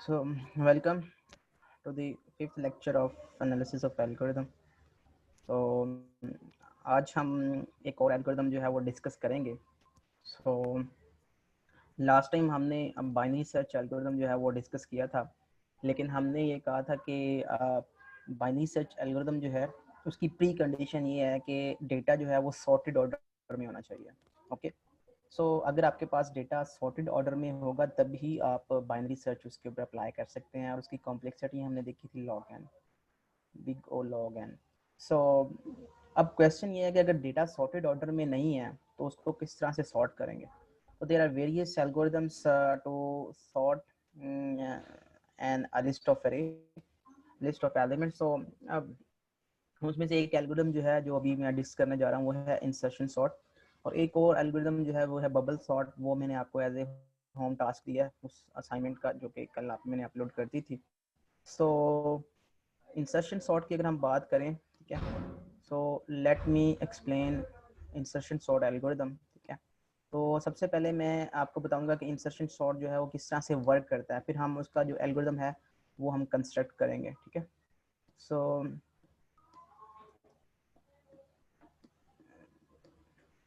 So, welcome to the fifth lecture of analysis of algorithm. तो आज हम एक और एल्गोरिदम जो है वो डिस्कस करेंगे. सो लास्ट टाइम हमने बाइनरी सर्च एल्गोरिदम जो है वो डिस्कस किया था, लेकिन हमने ये कहा था कि बाइनरी सर्च एल्गोरिदम जो है उसकी प्री कंडीशन ये है कि डेटा जो है वो सॉर्टेड ऑर्डर में होना चाहिए. ओके, सो अगर आपके पास डेटा सॉर्टेड ऑर्डर में होगा तभी आप बाइनरी सर्च उसके ऊपर अप्लाई कर सकते हैं. और उसकी कॉम्प्लेक्सिटी हमने देखी थी log n, big O log n. So अब क्वेश्चन ये है कि अगर डेटा सॉर्टेड ऑर्डर में नहीं है तो उसको किस तरह से सॉर्ट करेंगे. तो there are various algorithms to sort an list of array, list of elements. So अब उसमें से एक एल्गोरिदम जो है जो अभी मैं डिस्कस करने जा रहा हूँ वो है इंसर्शन सॉर्ट. और एक और एल्गोरिदम जो है वो है बबल सॉर्ट. वो मैंने आपको एज ए होम टास्क दिया है उस असाइनमेंट का जो कि कल आप मैंने अपलोड कर दी थी. सो इंसर्शन सॉर्ट की अगर हम बात करें, ठीक है, so let me explain insertion sort algorithm. ठीक है, तो सबसे पहले मैं आपको बताऊंगा कि इंसर्शन सॉर्ट जो है वो किस तरह से वर्क करता है, फिर हम उसका जो एल्गोरिदम है वो हम कंस्ट्रक्ट करेंगे. ठीक है, so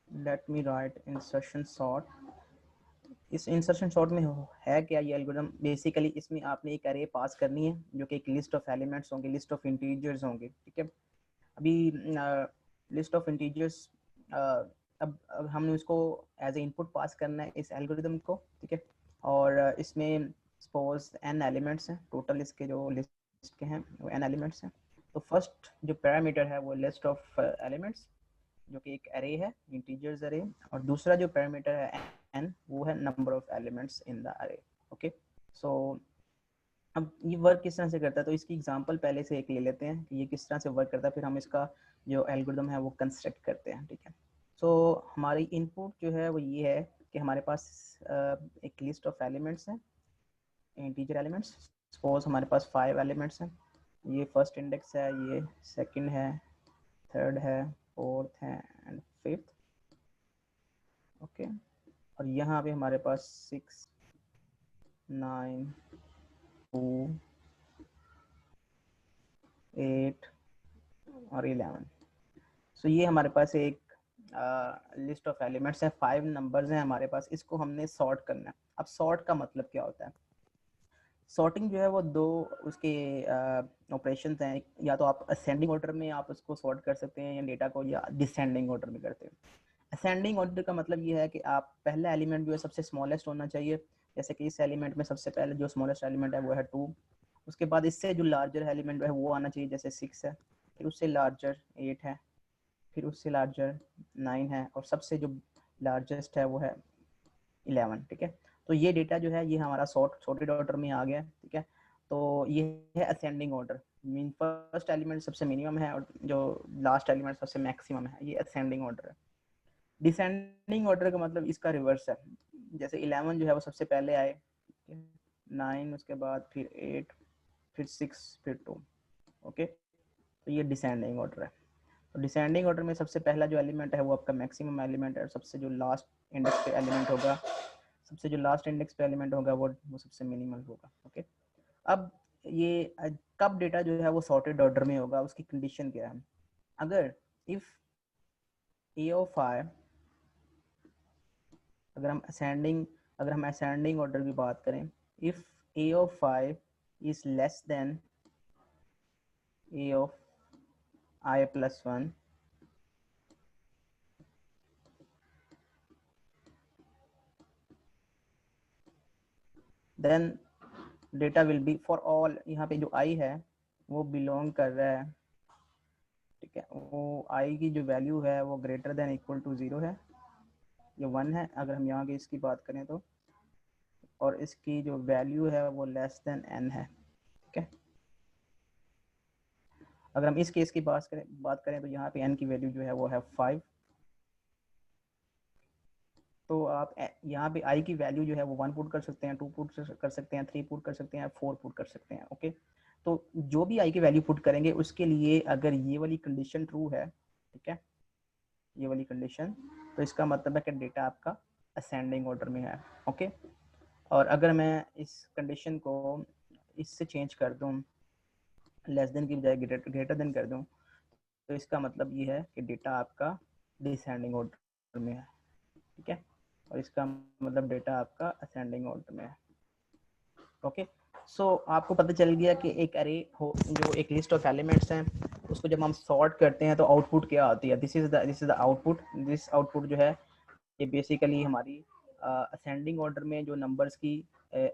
let me right insertion sort. इस इंसर्शन सॉर्ट में है क्या ये एल्गोरिथम. बेसिकली इसमें आपने एक अरे पास करनी है जो कि एक लिस्ट ऑफ एलिमेंट्स होंगे, लिस्ट ऑफ इंटीजर्स होंगे. ठीक है, अभी लिस्ट ऑफ इंटीजर्स, अब हमने उसको एज ए इनपुट पास करना है इस एल्गोरिथम को. ठीक है, और इसमें सपोज n एलिमेंट्स हैं. टोटल इसके जो लिस्ट के हैं वो n एलिमेंट्स हैं. तो फर्स्ट जो पैरामीटर है वो लिस्ट ऑफ एलिमेंट्स जो कि एक अरे है, इंटीजर्स अरे. और दूसरा जो पैरामीटर है n वो है number of elements in the अरे. ओके, सो अब ये वर्क किस तरह से करता है तो इसकी एग्जांपल पहले से एक ले लेते हैं कि ये किस तरह से वर्क करता है, फिर हम इसका जो एल्गोरिथम है वो कंस्ट्रक्ट करते हैं. ठीक है, सो हमारी इनपुट जो है वो ये है कि हमारे पास एक लिस्ट ऑफ एलिमेंट्स हैं, इंटीजर एलिमेंट्स. सपोज हमारे पास 5 एलिमेंट्स हैं. ये फर्स्ट इंडेक्स है, ये सेकंड है, थर्ड है, फोर्थ है एंड फिफ्थ. ओके, और यहाँ पे हमारे पास 6, 9, 2, 8 और 11. सो ये हमारे पास एक लिस्ट ऑफ एलिमेंट्स है, 5 नंबर्स हैं हमारे पास. इसको हमने सॉर्ट करना है. अब सॉर्ट का मतलब क्या होता है. सॉर्टिंग जो है वो दो उसके ऑपरेशंस हैं. या तो आप असेंडिंग ऑर्डर में आप उसको सॉर्ट कर सकते हैं या डेटा को, या डिसेंडिंग ऑर्डर में करते हैं. असेंडिंग ऑर्डर का मतलब ये है कि आप पहला एलिमेंट जो है सबसे स्मॉलेस्ट होना चाहिए. जैसे कि इस एलिमेंट में सबसे पहले जो स्मॉलेस्ट एलिमेंट है वो है 2. उसके बाद इससे जो लार्जर एलिमेंट है वो आना चाहिए, जैसे 6 है. फिर उससे लार्जर 8 है. फिर उससे लार्जर 9 है. और सबसे जो लार्जेस्ट है वो है 11. ठीक है, तो ये डेटा जो है ये हमारा सॉर्टेड ऑर्डर में आ गया. ठीक है, तो ये है ascending order. Mean first element सबसे मिनिमम है और जो लास्ट एलिमेंट सबसे मैक्सिमम है. ये असेंडिंग ऑर्डर है. डिसेंडिंग ऑर्डर का मतलब इसका रिवर्स है. जैसे 11 जो है वो सबसे पहले आए, 9 उसके बाद फिर 8 फिर 6 फिर 2. ओके, तो ये डिसेंडिंग ऑर्डर है. तो डिसेंडिंग ऑर्डर में सबसे पहला जो एलिमेंट है वो आपका मैक्सिमम एलिमेंट है, और सबसे जो लास्ट इंडेक्स पे एलिमेंट होगा, सबसे जो लास्ट इंडेक्स पे एलिमेंट होगा वो सबसे मिनिमल होगा. ओके, अब ये कब डेटा जो है वो सॉर्टेड ऑर्डर में होगा, उसकी कंडीशन क्या है. अगर इफ ए ऑफ आई, अगर हम असेंडिंग ऑर्डर की बात करें, if A of 5 is less than A of I plus 1, then data will be for all. यहाँ पे जो आई है वो बिलोंग कर रहा है, ठीक है, वो आई की जो वैल्यू है वो ग्रेटर देन इक्वल टू 0 है, ये 1 है अगर हम यहाँ की इसकी बात करें तो. और इसकी जो वैल्यू है वो लेस देन n है. ठीक है, अगर हम इस केस की बात करें तो यहाँ पे n की वैल्यू जो है वो है 5. तो आप यहाँ पे i की वैल्यू जो है वो 1 पुट कर सकते हैं, 2 पुट कर सकते हैं, 3 पुट कर सकते हैं, 4 पुट कर सकते हैं. ओके, तो जो भी i की वैल्यू पुट करेंगे उसके लिए अगर ये वाली कंडीशन ट्रू है, ठीक है, ये वाली कंडीशन, तो इसका मतलब है कि डेटा आपका असेंडिंग ऑर्डर में है. ओके, और अगर मैं इस कंडीशन को इससे चेंज कर दूं, लेस देन की बजाय ग्रेटर देन कर दूं, तो इसका मतलब ये है कि डेटा आपका डिसेंडिंग ऑर्डर में है, ठीक है, और इसका मतलब डेटा आपका असेंडिंग ऑर्डर में है। ओके, सो आपको पता चल गया कि एक अरे हो, जो एक लिस्ट ऑफ एलिमेंट्स हैं, उसको जब हम सॉर्ट करते हैं तो आउटपुट क्या आती है, this is the output. This output जो है ये बेसिकली हमारी असेंडिंग ऑर्डर में जो नंबर्स की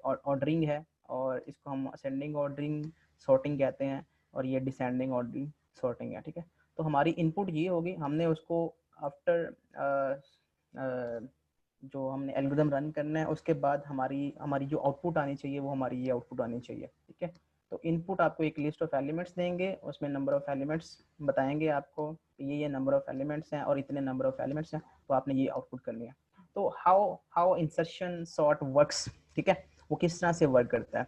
ऑर्डरिंग है, और इसको हम असेंडिंग ऑर्डरिंग सॉर्टिंग कहते हैं, और ये डिसेंडिंग ऑर्डरिंग सॉर्टिंग है, ठीक है। तो हमारी इनपुट ये होगी, हमने उसको आफ्टर जो हमने एल्गोरिथम रन करना है उसके बाद हमारी हमारी जो आउटपुट आनी चाहिए वो हमारी ये आउटपुट आनी चाहिए, ठीक है। तो इनपुट आपको एक लिस्ट ऑफ एलिमेंट्स देंगे, उसमें नंबर ऑफ एलिमेंट्स बताएंगे आपको, ये नंबर ऑफ एलिमेंट्स हैं और इतने नंबर ऑफ एलिमेंट्स हैं, तो आपने ये आउटपुट करनी है। तो how how insertion sort works, ठीक है, वो किस तरह से वर्क करता है।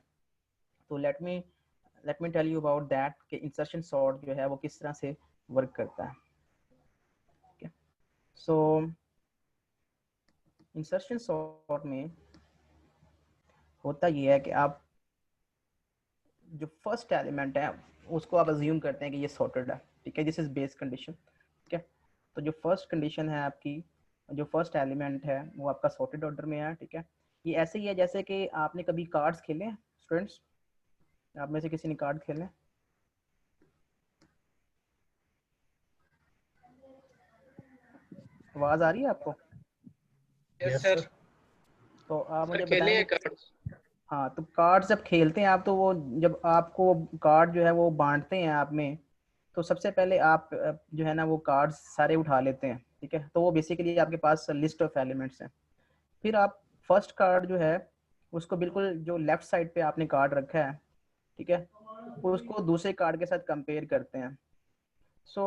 तो let me tell you about that कि इंसर्शन सॉर्ट जो है वो किस तरह से वर्क करता है, ठीक है। सो इंसर्शन सॉर्ट में होता ये है कि आप जो फर्स्ट एलिमेंट है उसको आप अज्यूम करते हैं कि ये सॉर्टेड है, ठीक है, दिस इज बेस कंडीशन, ठीक है। तो जो फर्स्ट कंडीशन है आपकी, जो फर्स्ट एलिमेंट है वो आपका सॉर्टेड ऑर्डर में है, ठीक है। ये ऐसे ही है जैसे कि आपने कभी कार्ड्स खेले हैं स्टूडेंट्स, आप में से किसी ने कार्ड खेले, आवाज आ रही है आपको? Yes sir. तो आप सर मुझे खेले बताएंगे। हैं कार्ड्स। हाँ, तो कार्ड जब खेलते हैं आप, तो वो जब आपको कार्ड जो है वो बांटते हैं आप में, तो सबसे पहले आप जो है ना वो कार्ड्स सारे उठा लेते हैं, ठीक है। तो वो बेसिकली आपके पास लिस्ट ऑफ एलिमेंट्स हैं। फिर आप फर्स्ट कार्ड जो है उसको बिल्कुल जो लेफ्ट साइड पे आपने कार्ड रखा है, ठीक है, उसको दूसरे कार्ड के साथ कंपेयर करते हैं। सो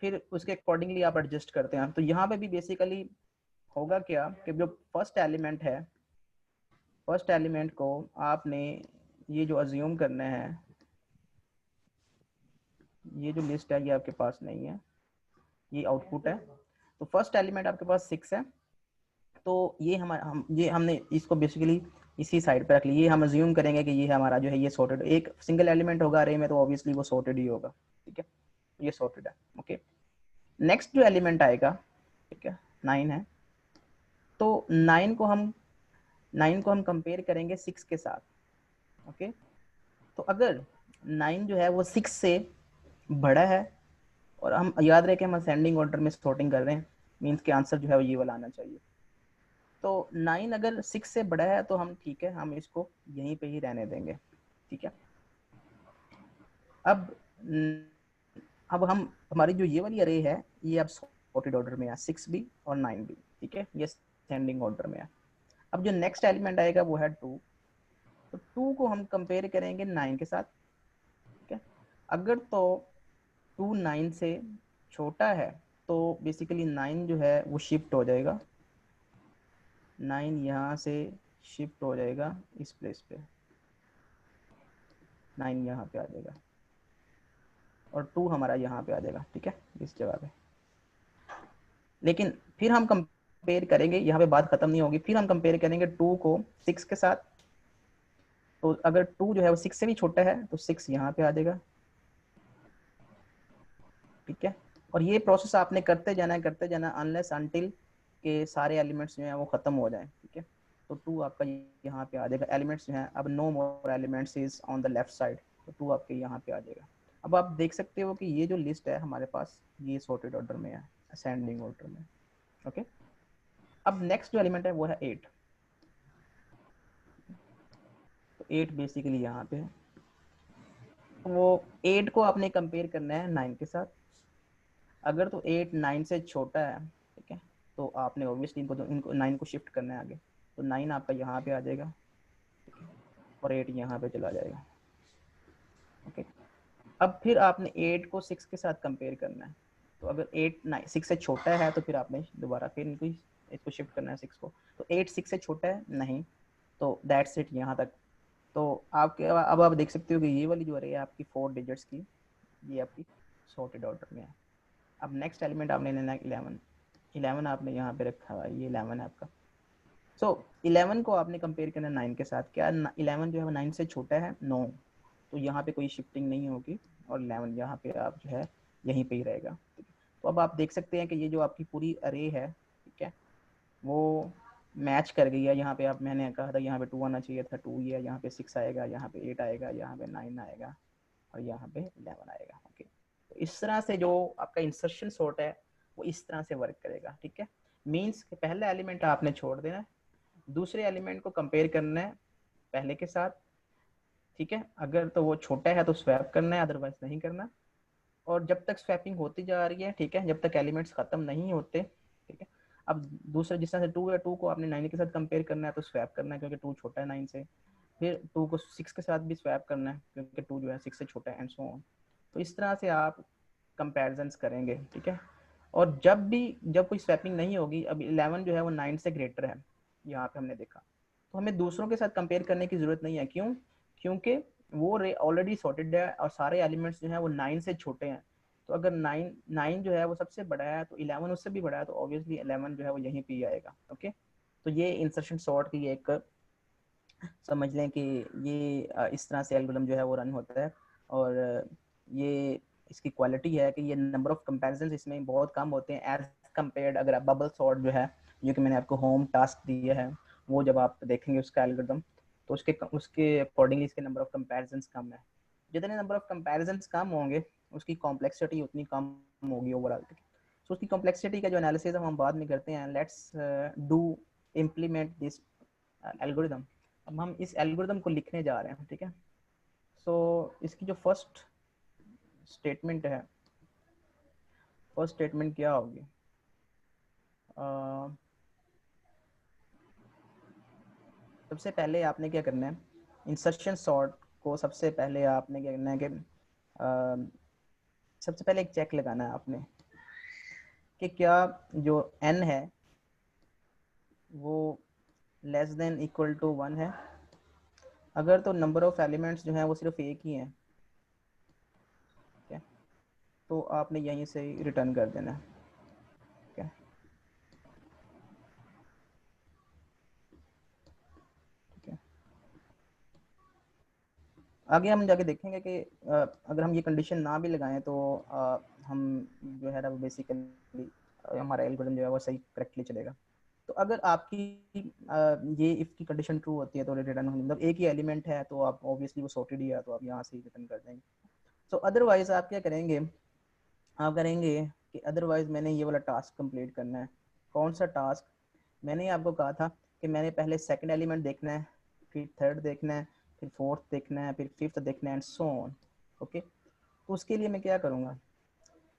फिर उसके अकॉर्डिंगली आप एडजस्ट करते हैं। तो यहाँ पे भी बेसिकली होगा क्या कि जो फर्स्ट एलिमेंट है, फर्स्ट एलिमेंट को आपने ये जो अज्यूम करना है, ये जो लिस्ट है ये आपके पास नहीं है, ये आउटपुट है। तो फर्स्ट एलिमेंट आपके पास 6 है, तो ये ये हमने इसको बेसिकली इसी साइड पे रख लिया। ये हम अज्यूम करेंगे कि ये हमारा जो है ये सॉर्टेड, एक सिंगल एलिमेंट होगा अरे में, तो ऑब्वियसली वो सॉर्टेड ही होगा, ठीक है, ये सॉर्टेड है। ओके, नेक्स्ट जो एलिमेंट आएगा, ठीक है, 9 है, तो 9 को हम कंपेयर करेंगे 6 के साथ। ओके, तो अगर 9 जो है वो 6 से बड़ा है, और हम याद रहे कि हम असेंडिंग ऑर्डर में सॉर्टिंग कर रहे हैं, मीन्स के आंसर जो है वो ये वाला आना चाहिए। तो 9 अगर 6 से बड़ा है तो हम ठीक है, हम इसको यहीं पे ही रहने देंगे, ठीक है। अब अब हम हमारी जो ये वाली अरे है ये अब सॉर्टेड ऑर्डर में है, 6 भी और 9 भी, ठीक है, ये असेंडिंग ऑर्डर में है। अब जो नेक्स्ट एलिमेंट आएगा वो है 2, तो 2 को हम कंपेयर करेंगे 9 के साथ, ठीक है। अगर तो 2 9 से छोटा है तो बेसिकली 9 जो है वो शिफ्ट हो जाएगा, 9 यहाँ से शिफ्ट हो जाएगा इस प्लेस पे, 9 यहाँ पे आ जाएगा, और 2 हमारा यहाँ पे आ जाएगा, ठीक है, इस जगह पे। लेकिन फिर हम कंपेयर करेंगे, यहाँ पे बात खत्म नहीं होगी, फिर हम कंपेयर करेंगे 2 को 6 के साथ। तो अगर 2 जो है वो 6 से भी छोटा है तो 6 यहाँ पे आ जाएगा, ठीक है। और ये प्रोसेस आपने करते जाना अनलेस अनटिल के सारे एलिमेंट्स जो हैं वो खत्म हो जाए, ठीक है। तो 2 आपका यहाँ पे आ जाएगा, एलिमेंट्स जो हैं अब no more elements is on the left side, तो 2 आपके यहाँ पे आ जाएगा। अब आप देख सकते हो कि ये जो लिस्ट है हमारे पास ये सॉर्टेड ऑर्डर में है, असेंडिंग ऑर्डर में। ओके, अब नेक्स्ट जो एलिमेंट है वो है 8, तो 8 बेसिकली यहाँ पे है। वो 8 को आपने कंपेयर करना है 9 के साथ। अगर तो 8 9 से छोटा है, ठीक है, तो आपने ऑब्वियसली इनको 9 को शिफ्ट करना है आगे, तो 9 आपका यहाँ पे आ जाएगा, और 8 यहाँ पे चला जाएगा। ओके, अब फिर आपने 8 को 6 के साथ कंपेयर करना है। तो अगर 8 6 से छोटा है तो फिर आपने दोबारा फिर इनको इसको शिफ्ट करना है 6 को। तो 8 6 से छोटा है नहीं, तो दैट्स इट यहाँ तक। तो आपके अब आप देख सकते हो कि ये वाली जो है आपकी 4 डिजिट्स की, ये आपकी सॉर्टेड ऑर्डर में है। अब नेक्स्ट एलिमेंट आपने लेना है 11, 11 आपने यहाँ पे रखा हुआ है, ये 11 है आपका। सो 11 को आपने कंपेयर करना 9 के साथ, क्या 11 जो है वो 9 से छोटा है? नो, तो यहाँ पे कोई शिफ्टिंग नहीं होगी और 11 यहाँ पे आप जो है यहीं पे ही रहेगा। तो अब आप देख सकते हैं कि ये जो आपकी पूरी अरे है, ठीक है, वो मैच कर गई है। यहाँ पे आप, मैंने कहा था यहाँ पे 2 आना चाहिए था, 2 ही है, यहाँ पे 6 आएगा, यहाँ पे 8 आएगा, यहाँ पे 9 आएगा और यहाँ पे 11 आएगा। ओके, तो इस तरह से जो आपका इंसर्शन सॉर्ट है वो इस तरह से वर्क करेगा, ठीक है। मीन्स कि पहला एलिमेंट आपने छोड़ देना है, दूसरे एलिमेंट को कंपेयर करना है पहले के साथ, ठीक है। अगर तो वो छोटा है तो स्वैप करना है, अदरवाइज नहीं करना। और जब तक स्वैपिंग होती जा रही है, ठीक है, जब तक एलिमेंट्स खत्म नहीं होते, ठीक है। अब दूसरे जिस तरह से 2 है, 2 को आपने 9 के साथ कंपेयर करना है तो स्वैप करना है क्योंकि 2 छोटा है 9 से। फिर 2 को 6 के साथ भी स्वैप करना है क्योंकि 2 जो है 6 से छोटा है, एंड सो ऑन। तो इस तरह से आप कंपैरिजंस करेंगे, ठीक है। और जब कोई स्वैपिंग नहीं होगी, अब 11 जो है वो 9 से ग्रेटर है, यहाँ पे हमने देखा, तो हमें दूसरों के साथ कंपेयर करने की जरूरत नहीं है। क्यों? क्योंकि वो रे ऑलरेडी सॉर्टेड है और सारे एलिमेंट्स जो है वो 9 से छोटे हैं। तो अगर 9 जो है वो सबसे बड़ा है तो 11 उससे भी बड़ा है, तो ऑब्वियसली 11 जो है वो यहीं पे आएगा। ओके, तो ये इंसर्शन सॉर्ट की एक, समझ लें कि ये इस तरह से एल्गोरिथम जो है वो रन होता है। और ये इसकी क्वालिटी है कि ये नंबर ऑफ कंपैरिजंस इसमें बहुत कम होते हैं एज कंपेयर्ड अगर आप बबल सॉर्ट जो है, जो कि मैंने आपको होम टास्क दिया है, वो जब आप देखेंगे उसका एल्गोरिथम, तो उसके अकॉर्डिंगली इसके नंबर ऑफ कंपैरिजंस कम है। जितने नंबर ऑफ कंपैरिजंस कम होंगे उसकी कॉम्प्लेक्सिटी उतनी कम होगी ओवरऑल। तो उसकी कॉम्प्लेक्सिटी का जो एनालिसिस हम बाद में करते हैं। Let's do implement this algorithm. अब हम इस एल्गोरिथम को लिखने जा रहे हैं, ठीक है। सो इसकी जो फर्स्ट स्टेटमेंट है, फर्स्ट स्टेटमेंट क्या होगी? सबसे पहले आपने क्या करना है, इंसर्शन सॉर्ट को सबसे पहले आपने क्या करना है कि सबसे पहले एक चेक लगाना है आपने कि क्या जो n है वो लेस देन इक्वल टू 1 है। अगर तो नंबर ऑफ एलिमेंट्स जो है वो सिर्फ एक ही हैं, ठीक है, तो आपने यहीं से ही रिटर्न कर देना है, ठीक है। आगे हम जाके देखेंगे कि अगर हम ये कंडीशन ना भी लगाएं तो हम जो है ना वो बेसिकली हमारा एल्गोरिथम जो है वो सही करेक्टली चलेगा। तो अगर आपकी ये इफ की कंडीशन ट्रू होती है तो रिटर्न मतलब एक ही एलिमेंट है तो आप ऑब्वियसली वो सॉर्टेड ही है तो आप यहाँ से ही रिटर्न कर देंगे। सो अदरवाइज आप क्या करेंगे, आप करेंगे कि अदरवाइज मैंने ये वाला टास्क कंप्लीट करना है। कौन सा टास्क? मैंने आपको कहा था कि मैंने पहले सेकंड एलिमेंट देखना है, फिर थर्ड देखना है, फिर फोर्थ देखना है, फिर फिफ्थ देखना है, एंड सो ऑन। ओके, तो उसके लिए मैं क्या करूँगा,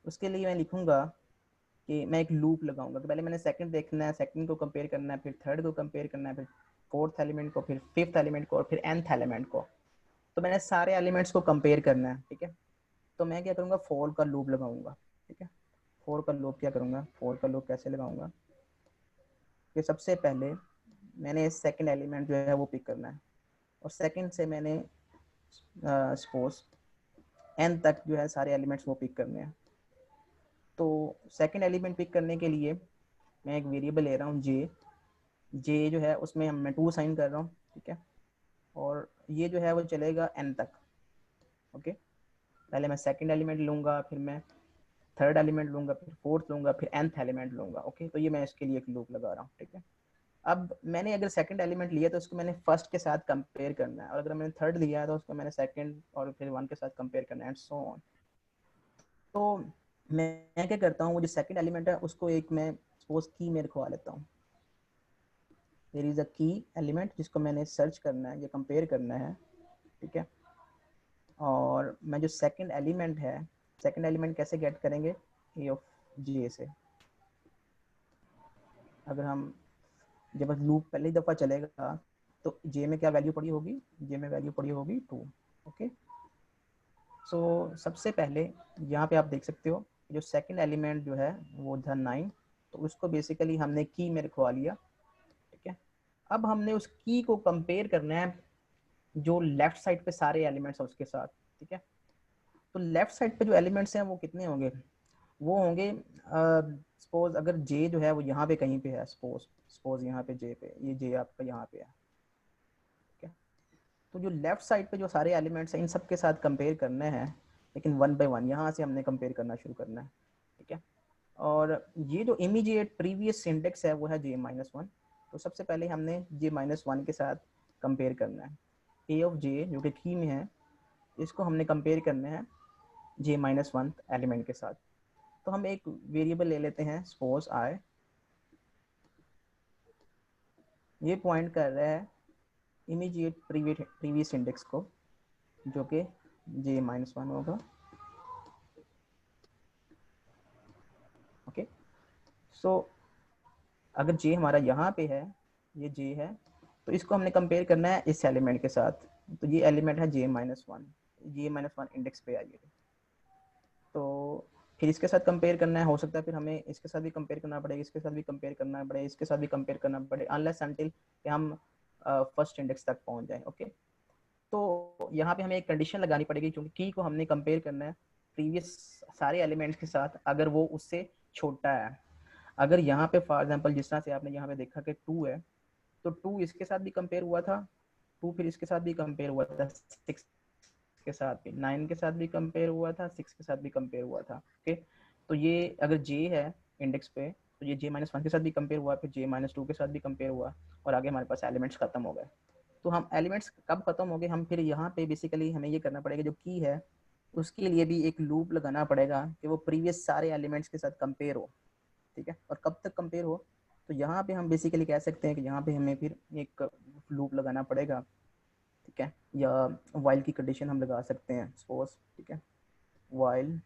उसके लिए मैं लिखूँगा कि मैं एक लूप लगाऊंगा कि पहले मैंने सेकंड देखना है, सेकंड को कंपेयर करना है, फिर थर्ड को कंपेयर करना है, फिर फोर्थ एलिमेंट को, फिर फिफ्थ एलिमेंट को और फिर nth एलिमेंट को। तो मैंने सारे एलिमेंट्स को कंपेयर करना है, ठीक है। तो मैं क्या करूँगा, फोर का लूप लगाऊंगा, ठीक है। फोर का लूप क्या करूँगा, फोर का लूप कैसे लगाऊंगा कि सबसे पहले मैंने सेकंड एलिमेंट जो है वो पिक करना है और सेकंड से मैंने सपोज n तक जो है सारे एलिमेंट्स वो पिक करने हैं। तो सेकंड एलिमेंट पिक करने के लिए मैं एक वेरिएबल ले रहा हूँ जे जो है उसमें मैं 2 साइन कर रहा हूँ, ठीक है। और ये जो है वो चलेगा n तक। ओके, पहले मैं सेकंड एलिमेंट लूँगा, फिर मैं थर्ड एलिमेंट लूँगा, फिर फोर्थ लूँगा, फिर nth एलिमेंट लूँगा। ओके, तो ये मैं इसके लिए एक लूप लगा रहा हूँ, ठीक है। अब मैंने अगर सेकंड एलिमेंट लिया तो उसको मैंने फर्स्ट के साथ कंपेयर करना है और अगर मैंने थर्ड लिया है तो उसको मैंने सेकंड और फिर 1 के साथ कंपेयर करना है, एंड सो ऑन। तो मैं क्या करता हूँ, वो जो सेकंड एलिमेंट है उसको एक मैं सपोज की में रखवा लेता हूँ। देयर इज अ की एलिमेंट जिसको मैंने सर्च करना है या कंपेयर करना है, ठीक है। और मैं जो सेकंड एलिमेंट है, सेकंड एलिमेंट कैसे गेट करेंगे, ए ऑफ जे से। अगर हम जब लूप पहली दफ़ा चलेगा तो जे में क्या वैल्यू पड़ी होगी, जे में वैल्यू पड़ी होगी 2। ओके, सो सबसे पहले यहाँ पे आप देख सकते हो जो सेकंड एलिमेंट जो है वो था 9, तो उसको बेसिकली हमने की में रखवा लिया, ठीक है। अब हमने उस की को कंपेयर करना है जो लेफ्ट साइड पे सारे एलिमेंट्स हैं उसके साथ, ठीक है। तो लेफ्ट साइड पे जो एलिमेंट्स हैं वो कितने होंगे, वो होंगे सपोज अगर जे जो है वो यहाँ पे कहीं पे है, सपोज यहाँ पे जे पे, ये जे आपका यहाँ पे है, ठीक है। तो जो लेफ्ट साइड पे जो सारे एलिमेंट्स हैं इन सब के साथ कंपेयर करने हैं, लेकिन वन बाय वन यहाँ से हमने कंपेयर करना शुरू करना है, ठीक है। और ये जो इमीडिएट प्रीवियस इंडेक्स है वो है जे माइनस वन। तो सबसे पहले हमने जे माइनस वन के साथ कंपेयर करना है। ए ऑफ जे जो कि की में है, इसको हमने कंपेयर करना है जे माइनस वन एलिमेंट के साथ। तो हम एक वेरिएबल ले लेते हैं, सपोज आई, ये पॉइंट कर रहा है इमीडिएट प्रीवियस इंडेक्स को, जो कि जे माइनस वन होगा, ओके। सो अगर जे हमारा यहाँ पे है, ये जे है, तो इसको हमने कंपेयर करना है इस एलिमेंट के साथ। तो ये एलिमेंट है जे माइनस वन, जे माइनस वन इंडेक्स पे आइए। तो फिर इसके साथ कंपेयर करना है, हो सकता है फिर हमें इसके साथ भी कंपेयर करना पड़ेगा, इसके साथ भी कंपेयर करना पड़ेगा, इसके साथ भी कंपेयर करना पड़ेगा, अनलेस अनटिल कि हम फर्स्ट इंडेक्स तक पहुंच जाए, ओके। तो यहाँ पे हमें एक कंडीशन लगानी पड़ेगी, क्योंकि की को हमने कंपेयर करना है प्रीवियस सारे एलिमेंट्स के साथ, अगर वो उससे छोटा है। अगर यहाँ पे फॉर एग्जांपल जिस तरह से आपने यहाँ पे देखा कि 2 है, तो 2 इसके साथ भी कंपेयर हुआ था, 2 फिर इसके साथ भी कंपेयर हुआ था, 6 के साथ भी, 9 के साथ भी कंपेयर हुआ था, 6 के साथ भी कंपेयर हुआ था, ओके। तो ये अगर जे है इंडेक्स पे, तो ये जे माइनस वन के साथ भी कंपेयर हुआ, फिर जे माइनस टू के साथ भी कंपेयर हुआ, और आगे हमारे पास एलिमेंट्स खत्म हो गए। तो हम एलिमेंट्स कब खत्म हो गए, हम फिर यहाँ पे बेसिकली हमें ये करना पड़ेगा, जो की है उसके लिए भी एक लूप लगाना पड़ेगा कि वो प्रीवियस सारे एलिमेंट्स के साथ कंपेयर हो, ठीक है। और कब तक कंपेयर हो, तो यहाँ पे हम बेसिकली कह सकते हैं कि यहाँ पे हमें फिर एक लूप लगाना पड़ेगा, ठीक है, या वाइल की कंडीशन हम लगा सकते हैं, सपोज, ठीक है, वाइल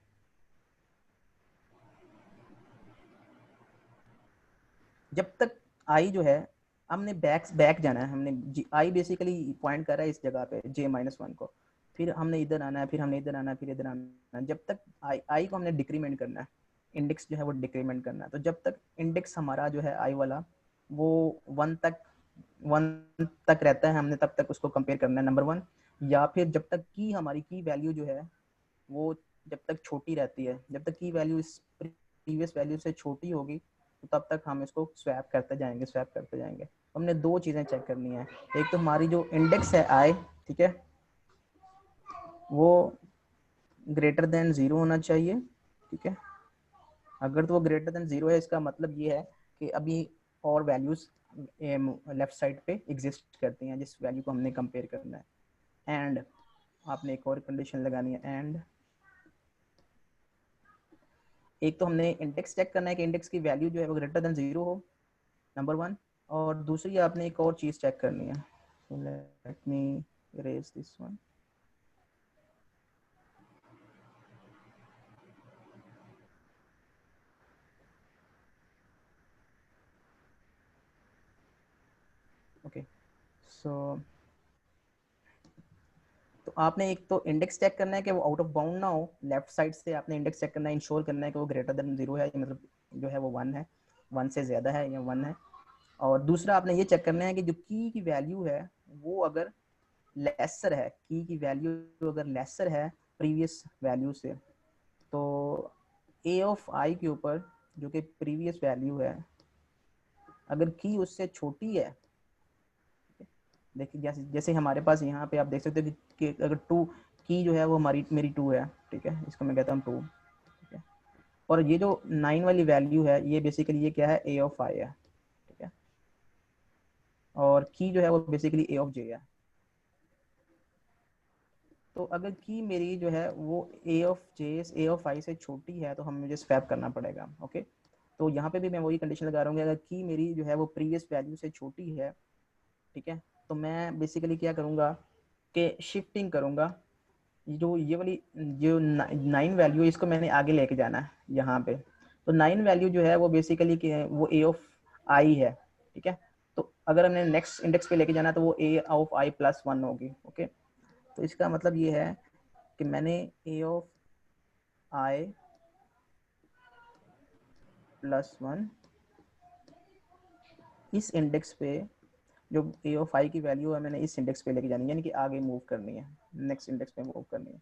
जब तक आई जो है, हमने बैक जाना है, हमने आई बेसिकली पॉइंट कर रहा है इस जगह पे जे माइनस वन को, फिर हमने इधर आना है, फिर हमने इधर आना है, फिर इधर आना है, जब तक आई को हमने डिक्रीमेंट करना है, इंडेक्स जो है वो डिक्रीमेंट करना है। तो जब तक इंडेक्स हमारा जो है आई वाला वो वन तक रहता है, हमने तब तक उसको कंपेयर करना है, नंबर वन। या फिर जब तक की हमारी की वैल्यू जो है वो जब तक छोटी रहती है, जब तक की वैल्यू इस प्रीवियस वैल्यू से छोटी होगी, तो तब तक हम इसको स्वैप करते जाएंगे। हमने दो चीज़ें चेक करनी है, एक तो हमारी जो इंडेक्स है आई, ठीक है, वो ग्रेटर देन 0 होना चाहिए, ठीक है। अगर तो वो ग्रेटर देन 0 है, इसका मतलब ये है कि अभी और वैल्यूज लेफ्ट साइड पे एग्जिस्ट करती हैं जिस वैल्यू को हमने कंपेयर करना है। एंड आपने एक और कंडीशन लगानी है, एंड एक तो हमने इंडेक्स चेक करना है कि इंडेक्स की वैल्यू जो है वो ग्रेटर देन 0 हो, नंबर वन। और दूसरी आपने एक और चीज़ चेक करनी है, so let me erase this one। Okay, so तो आपने एक तो इंडेक्स चेक करना है कि वो आउट ऑफ बाउंड ना हो, लेफ्ट साइड से आपने इंडेक्स चेक करना है, इंश्योर करना है कि वो ग्रेटर देन 0 है, मतलब जो है वो 1 है, 1 से ज़्यादा है या 1 है। और दूसरा आपने ये चेक करना है कि जो की वैल्यू है वो अगर लेसर है, की वैल्यू अगर लेसर है प्रीवियस वैल्यू से, तो ए ऑफ आई के ऊपर जो कि प्रीवियस वैल्यू है, अगर की उससे छोटी है, देखिए जैसे जैसे हमारे पास यहाँ पे आप देख सकते हो कि अगर 2 की जो है वो हमारी मेरी 2 है, ठीक है, इसको मैं कहता हूँ 2, ठीक है। और ये जो 9 वाली वैल्यू है ये बेसिकली ये क्या है, ए ऑफ आई है, ठीक है। और की जो है वो बेसिकली ए ऑफ जे है। तो अगर की मेरी जो है वो ए ऑफ आई से छोटी है, तो हम मुझे स्वैप करना पड़ेगा, ओके। तो यहाँ पे भी मैं वही कंडीशन लगा रहा हूँ, अगर की मेरी जो है वो प्रीवियस वैल्यू से छोटी है, ठीक है, तो मैं बेसिकली क्या करूँगा कि शिफ्टिंग करूँगा, जो ये वाली जो 9 वैल्यू है इसको मैंने आगे लेके जाना है यहाँ पे। तो 9 वैल्यू जो है वो बेसिकली क्या है, वो ए ऑफ आई है, ठीक है। तो अगर हमने नेक्स्ट इंडेक्स पे लेके जाना है तो वो ए ऑफ आई प्लस 1 होगी, ओके। तो इसका मतलब ये है कि मैंने ए ऑफ आई प्लस 1 इस इंडेक्स पे, जो ए ऑफ आई की वैल्यू है मैंने इस इंडेक्स पे लेके जानी है, यानी कि आगे मूव करनी है, नेक्स्ट इंडेक्स पे मूव करनी है।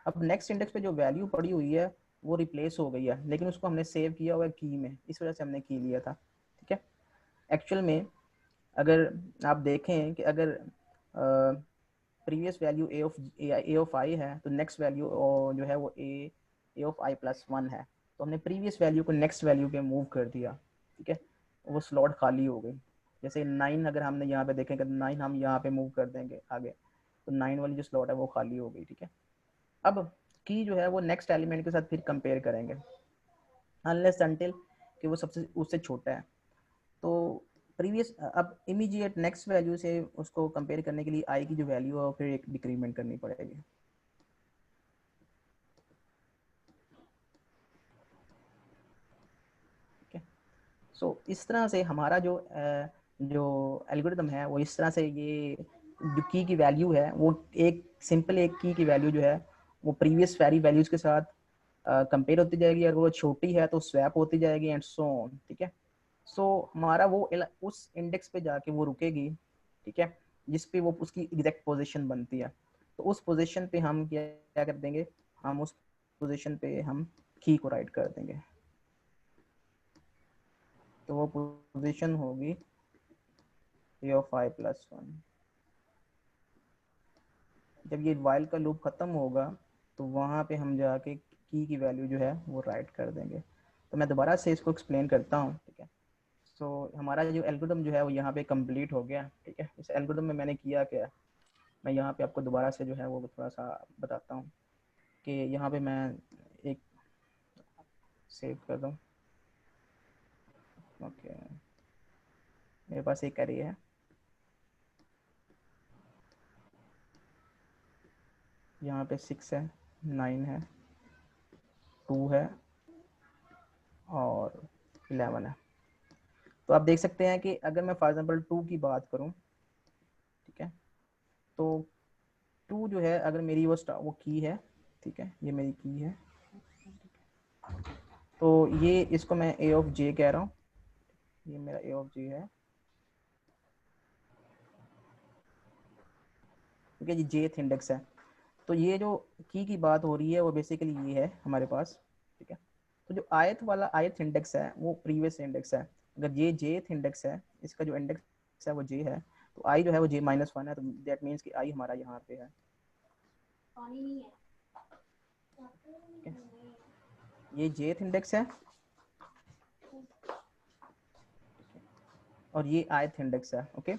अब नेक्स्ट इंडेक्स पे जो वैल्यू पड़ी हुई है वो रिप्लेस हो गई है, लेकिन उसको हमने सेव किया हुआ है की में, इस वजह से हमने की लिया था। ठीक है, एक्चुअल में अगर आप देखें कि अगर प्रीवियस वैल्यू ए ऑफ आई है तो नेक्स्ट वैल्यू जो है वो ए ऑफ आई प्लस वन है, तो हमने प्रीवियस वैल्यू को नेक्स्ट वैल्यू पे मूव कर दिया। ठीक है, वो स्लॉट खाली हो गई। जैसे 9 अगर हमने यहाँ पे देखेंगे तो 9 हम यहाँ पे मूव कर देंगे आगे, तो 9 वाली जो स्लॉट है वो खाली हो गई। ठीक है, अब की जो है वो नेक्स्ट एलिमेंट के साथ फिर कंपेयर करेंगे अनलेस अनटिल कि वो सबसे उससे छोटा है। तो प्रीवियस अब इमीडिएट नेक्स्ट वैल्यू से उसको कंपेयर करने के लिए आई की जो वैल्यू है फिर एक डिक्रीमेंट करनी पड़ेगी। ठीक है, सो इस तरह से हमारा जो एल्गोरिथम है वो इस तरह से ये जो की वैल्यू है वो एक सिंपल एक की वैल्यू जो है वो प्रीवियस वेरी वैल्यूज के साथ कंपेयर होती जाएगी, अगर वो छोटी है तो स्वैप होती जाएगी एंड सो ऑन। ठीक है, सो हमारा वो उस इंडेक्स पे जाके वो रुकेगी। ठीक है, जिस पे वो उसकी एग्जैक्ट पोजीशन बनती है, तो उस पोजीशन पे हम क्या कर देंगे, हम उस पोजीशन पे हम की को राइट कर देंगे। तो वो पोजीशन होगी ए ऑफ आई प्लस वन। जब ये वाइल का लूप खत्म होगा तो वहाँ पे हम जाके की वैल्यू जो है वो राइट कर देंगे। तो मैं दोबारा से इसको एक्सप्लेन करता हूँ। ठीक है, सो हमारा जो एल्गोरिथम जो है वो यहाँ पे कंप्लीट हो गया। ठीक है, इस एल्गोरिथम में मैंने किया क्या, मैं यहाँ पे आपको दोबारा से जो है वो थोड़ा सा बताता हूँ कि यहाँ पे मैं एक सेव कर दूँ। ओके, मेरे पास एक एरे है, यहाँ पे 6 है, 9 है, 2 है और 11 है। तो आप देख सकते हैं कि अगर मैं फॉर एग्जांपल 2 की बात करूँ, ठीक है, तो 2 जो है अगर मेरी वो की है, ठीक है, ये मेरी की है, तो ये इसको मैं ए ऑफ जे कह रहा हूँ, ये मेरा ए ऑफ जे है। ठीक है, ये जेथ इंडेक्स है। तो ये जो की बात हो रही है वो बेसिकली ये है हमारे पास। ठीक है, तो जो आयत वाला आयत इंडेक्स है वो प्रीवियस इंडेक्स है। अगर ये जेथ इंडेक्स है, इसका जो इंडेक्स है वो जे है, तो आई जो है वो जे माइनस वन है, तो दैट मीन्स कि आई हमारा यहाँ पे है। ठीक है, ये जेथ इंडेक्स है और ये आयत इंडेक्स है। ओके,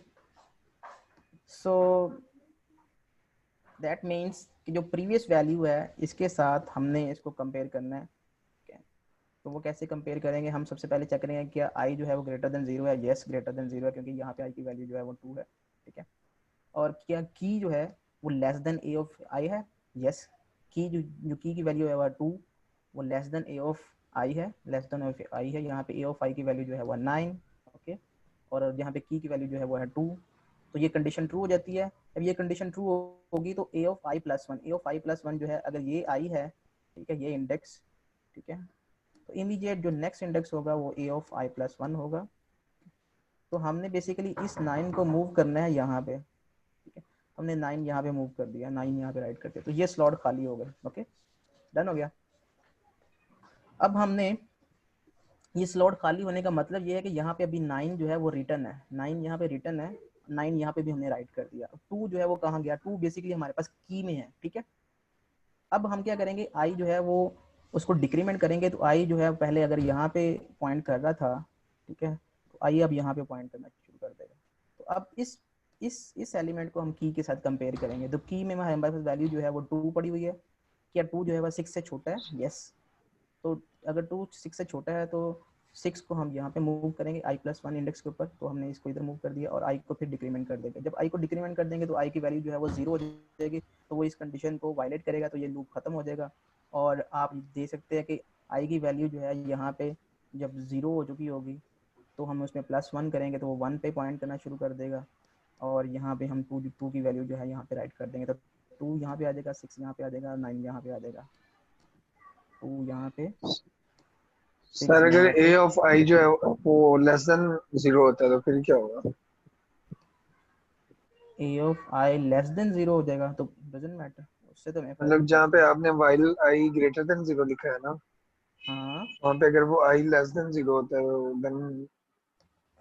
सो दैट मीन्स कि जो प्रीवियस वैल्यू है इसके साथ हमने इसको कंपेयर करना है। तो वो कैसे कंपेयर करेंगे, हम सबसे पहले चेक करेंगे क्या आई जो है वो ग्रेटर देन जीरो है। यस, ग्रेटर देन जीरो है, क्योंकि यहाँ पे आई की वैल्यू जो है वो 2 है। ठीक है, और क्या की जो है वो लेस देन ए ऑफ आई है। यस, की जो की वैल्यू है वो 2, वो लेस देन ए ऑफ आई है, लेस देन ऑफ आई है। यहाँ पे ए ऑफ आई की वैल्यू जो है वो 9। ओके, और यहाँ पे की वैल्यू जो है वो है 2, तो ये कंडीशन ट्रू हो जाती है। अब ये कंडीशन ट्रू होगी तो A of I plus one, A of I plus one जो है अगर ये आई है, ठीक है, ये इंडेक्स, ठीक है, तो इमीडिएट जो नेक्स्ट इंडेक्स होगा वो ए ऑफ आई प्लस वन होगा। तो हमने बेसिकली इस 9 को मूव करना है यहाँ पे। ठीक है, हमने 9 यहाँ पे मूव कर दिया, 9 यहाँ पे राइट करते, तो ये स्लॉट खाली हो गए। ओके, डन हो गया। अब हमने ये स्लॉट खाली होने का मतलब ये है कि यहाँ पे अभी 9 जो है वो रिटर्न है, 9 यहाँ पे रिटर्न है, 9 यहाँ पे भी हमने राइट कर दिया। 2 जो है वो कहाँ गया, 2 बेसिकली हमारे पास की में है। ठीक है, अब हम क्या करेंगे, आई जो है वो उसको डिक्रीमेंट करेंगे। तो आई जो है पहले अगर यहाँ पे पॉइंट कर रहा था, ठीक है, तो आई अब यहाँ पे पॉइंट करना शुरू कर देगा। तो अब इस एलिमेंट को हम की के साथ कंपेयर करेंगे। तो की में हमारे पास वैल्यू जो है वो 2 पड़ी हुई है। क्या 2 जो है वो 6 से छोटा है? यस। तो अगर 2 6 से छोटा है तो 6 को हम यहाँ पे मूव करेंगे आई प्लस वन इंडेक्स के ऊपर, तो हमने इसको इधर मूव कर दिया और आई को फिर डिक्रीमेंट कर देंगे। जब आई को डिक्रीमेंट कर देंगे तो आई की वैल्यू जो है वो 0 हो जाएगी, तो वो इस कंडीशन को वायलेट करेगा, तो ये लूप खत्म हो जाएगा। और आप देख सकते हैं कि आई की वैल्यू जो है यहाँ पे जब 0 हो चुकी होगी तो हम उसमें +1 करेंगे तो वो 1 पे पॉइंट करना शुरू कर देगा, और यहाँ पे हम 2 की वैल्यू जो है यहाँ पे राइट कर देंगे। तो 2 यहाँ पे आ जाएगा, 6 यहाँ पे आ जाएगा, 9 यहाँ पे आ जाएगा, 2 यहाँ पे, 6 सर अगर यहाँ पे। ए ऑफ आई जो है वो लेस देन जीरो होता है तो फिर क्या होगा? ए ऑफ आई लेस देन 0 हो जाएगा, तो डजंट मैटर, उससे तो हमें फर्क मतलब नहीं जहाँ पड़ता। पे आपने while I greater than zero लिखा है ना, हाँ, वहाँ पे अगर वो i लेस देन 0 होता है देन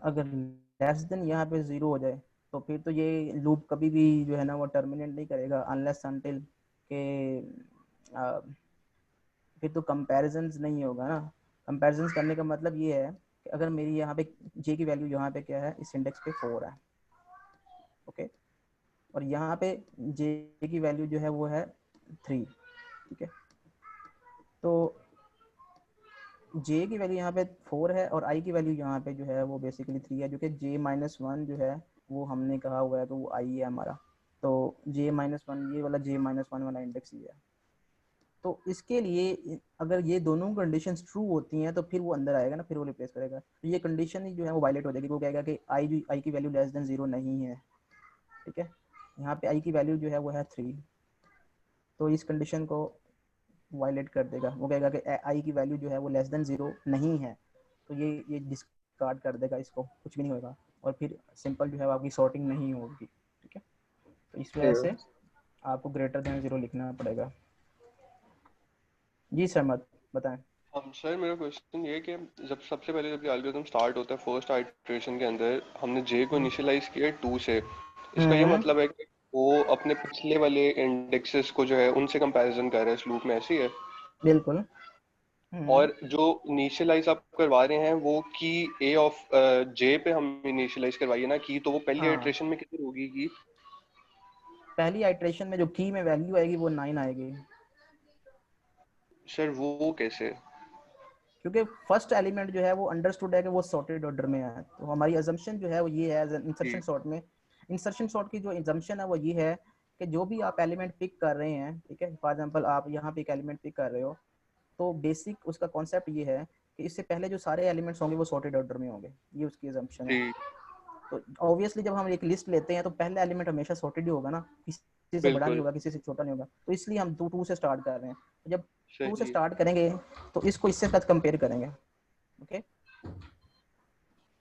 अगर लेस देन यहाँ पे 0 हो जाए तो फिर तो ये लूप कभी भी जो है ना वो टर्मिनेट नहीं करेगा अनलेस अनटिल के आ, फिर तो कंपैरिजंस नहीं होगा ना। कंपैरिजंस करने का मतलब ये है कि अगर मेरी यहाँ पे जे की वैल्यू यहाँ पे क्या है, इस इंडेक्स पे 4 है, ओके, और यहाँ पे जे की वैल्यू जो है वो है 3, ठीक है। तो जे की वैल्यू यहाँ पे 4 है और आई की वैल्यू यहाँ पे जो है वो बेसिकली 3 है, जो कि जे माइनस वन जो है वो हमने कहा हुआ है, तो वो आई है हमारा। तो जे माइनस वन, ये वाला जे माइनस वन वाला इंडेक्स ही है। तो इसके लिए अगर ये दोनों कंडीशंस ट्रू होती हैं तो फिर वो अंदर आएगा ना, फिर वो रिप्लेस करेगा। तो ये कंडीशन ही जो है वो वायलेट हो जाएगी, वो कहेगा कि आई की वैल्यू लेस देन 0 नहीं है, ठीक है। यहाँ पे आई की वैल्यू जो है वो है 3, तो इस कंडीशन को वायलेट कर देगा, वो कहेगा कि आई की वैल्यू जो है वो लेस देन 0 नहीं है, तो ये डिस्कार्ड कर देगा, इसको कुछ भी नहीं होगा, और फिर सिंपल जो है आपकी सॉर्टिंग नहीं होगी, ठीक है। तो इस वजह से आपको ग्रेटर देन 0 लिखना पड़ेगा। जी सर, मत बताएं। हम सर, मेरा क्वेश्चन ये है कि जब सबसे पहले जब ये एल्गोरिथम स्टार्ट होता है फर्स्ट आइटरेशन के अंदर, हमने जे को इनिशियलाइज किया 2 से, इसका ये हम्म, मतलब है कि वो अपने पिछले वाले इंडेक्सेस को जो है उनसे कंपैरिजन कर रहा है इस लूप में, ऐसी है? बिल्कुल। और जो इनिशियलाइज आप करवा रहे हैं वो की ए ऑफ जे पे हम इनिशियलाइज करवाइए ना की, तो वो पहली हाँ, आइटरेशन में कितनी होगी की? पहली आइटरेशन में जो की में वैल्यू आएगी वो 9 आएगी, सर वो कैसे? क्योंकि फर्स्ट एलिमेंट जो है वो अंडरस्टूड है कि वो सॉर्टेड ऑर्डर में है। तो हमारी अजम्पशन जो है वो ये है इंसर्शन जी सॉर्ट में। इंसर्शन सॉर्ट की जो अजम्पशन है वो ये है कि जो भी आप एलिमेंट पिक कर रहे हैं, ठीक है, फॉर एग्जांपल आप यहाँ पे एक एलिमेंट पिक कर रहे हो, तो बेसिक उसका कॉन्सेप्ट ये है कि इससे पहले जो सारे एलिमेंट्स होंगे वो सॉर्टेड ऑर्डर में होंगे, ये उसकी अजम्पशन है। जी, तो ऑब्वियसली जब हम एक लिस्ट लेते हैं तो पहला एलिमेंट हमेशा सॉर्टेड ही होगा ना, किसी से बड़ा नहीं बिल्कुल होगा, किसी से छोटा नहीं होगा। तो इसलिए हम टू से स्टार्ट कर रहे हैं। तो जब टू से सही। स्टार्ट करेंगे तो इसको इससे साथ कंपेयर करेंगे, ओके।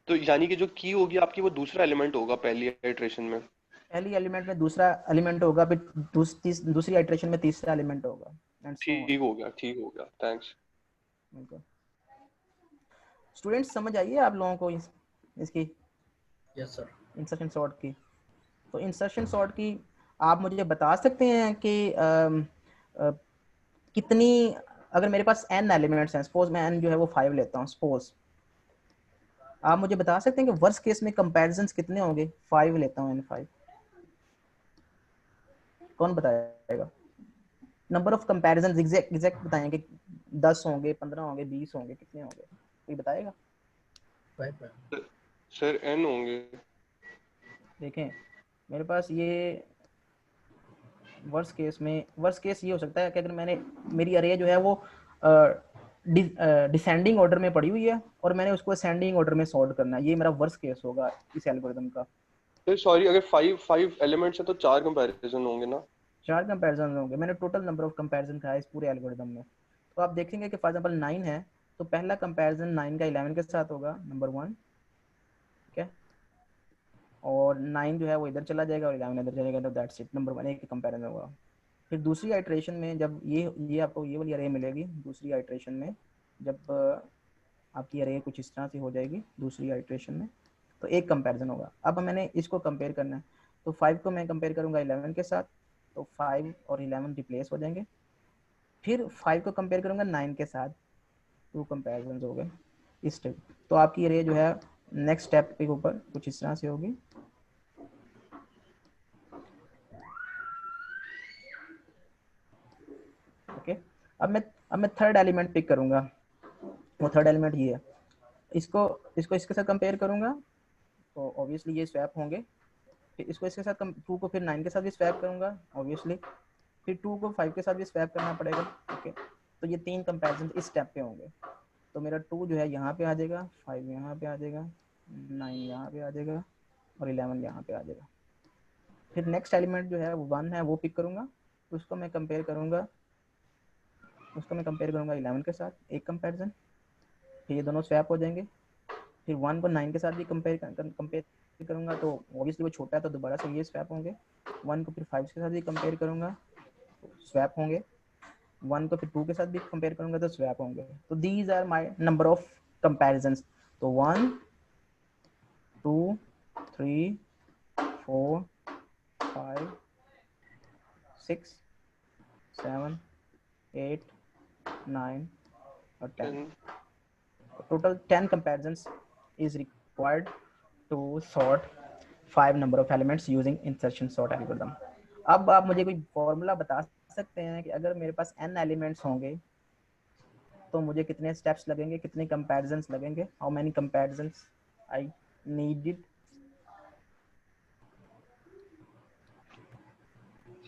तो यानी कि जो की होगी आपकी वो दूसरा एलिमेंट होगा पहली आइटरेशन में? पहली एलिमेंट में दूसरा एलिमेंट होगा, फिर दूसरी आइटरेशन में तीसरा एलिमेंट होगा, एंड सो ऑन। ठीक हो गया, थैंक्स। स्टूडेंट्स समझ आइए आप लोगों को इसकी यस सर। इंसर्शन सॉर्ट की। तो इंसर्शन सॉर्ट की आप मुझे बता सकते हैं कि कितनी, अगर मेरे पास n एलिमेंट्स हैं, सपोज मैं n जो है वो 5 लेता हूँ, सपोज आप मुझे बता सकते हैं कि वर्स्ट केस में कंपैरिजंस कितने होंगे? 5 लेता हूँ, n5, कौन बताएगा? नंबर ऑफ कंपैरिजंस एग्जैक्ट बताएंगे, 10 होंगे, 15 होंगे, 20 होंगे, कितने होंगे, कोई बताएगा? 5 सर एन होंगे। देखें, मेरे पास ये वर्स्ट केस ये हो सकता है कि अगर मैंने, मेरी अरे जो है वो डिसेंडिंग ऑर्डर में पड़ी हुई है और मैंने उसको असेंडिंग ऑर्डर में सॉर्ट करना है, ये मेरा वर्स्ट केस होगा इस एल्गोरिथम का। सर सॉरी, अगर फाइव फाइव एलिमेंट्स है तो 4 कंपैरिजन होंगे ना? 4 कंपैरिजन होंगे, मैंने टोटल नंबर ऑफ कंपैरिजन कहा है इस पूरे एल्गोरिथम में। तो आप देखेंगे कि फॉर एग्जांपल 9 है, तो पहला कंपैरिजन 9 का 11 के साथ होगा, नंबर 1, ठीक है, और 9 जो है वो इधर चला जाएगा और 11 इधर चलेगा, तो दैट्स इट, नंबर 1 एक कंपैरिजन होगा। फिर दूसरी आइटरेशन में जब ये आपको ये वाली अरे मिलेगी, दूसरी आइटरेशन में जब आपकी अरे कुछ इस तरह से हो जाएगी दूसरी आइटरेशन में, तो एक कंपैरिजन होगा। अब मैंने इसको कंपेयर करना है, तो 5 को मैं कंपेयर करूंगा 11 के साथ, तो 5 और 11 रिप्लेस हो जाएंगे। फिर 5 को कंपेयर करूंगा 9 के साथ, 2 कंपैरिजन हो गए इस स्टेप। तो आपकी अरे जो है नेक्स्ट स्टेप के ऊपर कुछ इस तरह से होगी। ओके, अब मैं थर्ड एलिमेंट पिक करूंगा, वो थर्ड एलिमेंट ये है, इसको इसको इसके साथ कंपेयर करूंगा, तो ऑब्वियसली ये स्वैप होंगे। फिर इसको इसके साथ 2 को फिर 9 के साथ भी स्वैप करूंगा ऑब्वियसली, फिर 2 को 5 के साथ भी स्वैप करना पड़ेगा, ओके। तो ये 3 कंपैरिजन इस स्टेप पे होंगे। तो मेरा 2 जो है यहाँ पे आ जाएगा, 5 यहाँ पे आ जाएगा, 9 यहाँ पे आ जाएगा और 11 यहाँ पे आ जाएगा। फिर नेक्स्ट एलिमेंट जो है वो 1 है, वो पिक करूंगा, उसको मैं कंपेयर करूंगा 11 के साथ, एक कंपैरिजन, फिर ये दोनों स्वैप हो जाएंगे। फिर 1 को 9 के साथ भी कंपेयर करूंगा, तो ऑब्वियसली वो छोटा है तो दोबारा से ये स्वैप होंगे। 1 को फिर 5 के साथ भी कंपेयर करूंगा, तो स्वैप होंगे। 1 को फिर 2 के साथ भी कंपेयर करूंगा तो स्वैप होंगे। तो these are my number of comparisons. तो 1 2 3 4 5 6 7 8 9 और 10। And Total 10 comparisons is required to sort 5 number of elements using insertion sort algorithm. अब आप मुझे कोई फॉर्मूला बता सकते हैं कि अगर मेरे पास n एलिमेंट्स होंगे तो मुझे कितने स्टेप्स लगेंगे, कितने comparisons लगेंगे, how many comparisons I needed?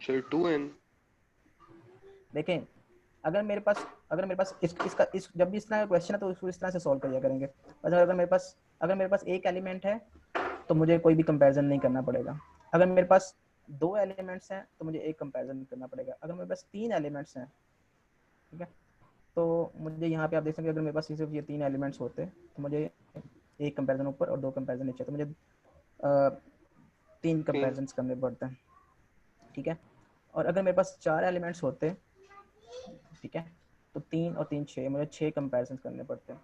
so 2n. देखें, अगर मेरे पास इस जब भी इस तरह का क्वेश्चन है तो इसको इस तरह से सॉल्व किया करेंगे। अगर मेरे पास एक एलिमेंट है तो मुझे कोई भी कंपैरिजन नहीं करना पड़ेगा। अगर मेरे पास 2 एलिमेंट्स हैं तो मुझे एक कंपैरिजन करना पड़ेगा। अगर मेरे पास 3 एलिमेंट्स हैं, ठीक है, तो मुझे यहाँ पे आप देख सकते हैं अगर मेरे पास सिर्फ ये 3 एलिमेंट्स होते तो मुझे एक कंपैरिजन ऊपर और 2 कंपैरिजन नीचे, तो मुझे 3 कंपैरिजन करने पड़ते हैं, ठीक है। और अगर मेरे पास 4 एलिमेंट्स होते, ठीक है, तो 3 और 3 6, मुझे 6 कंपैरिजन करने पड़ते हैं।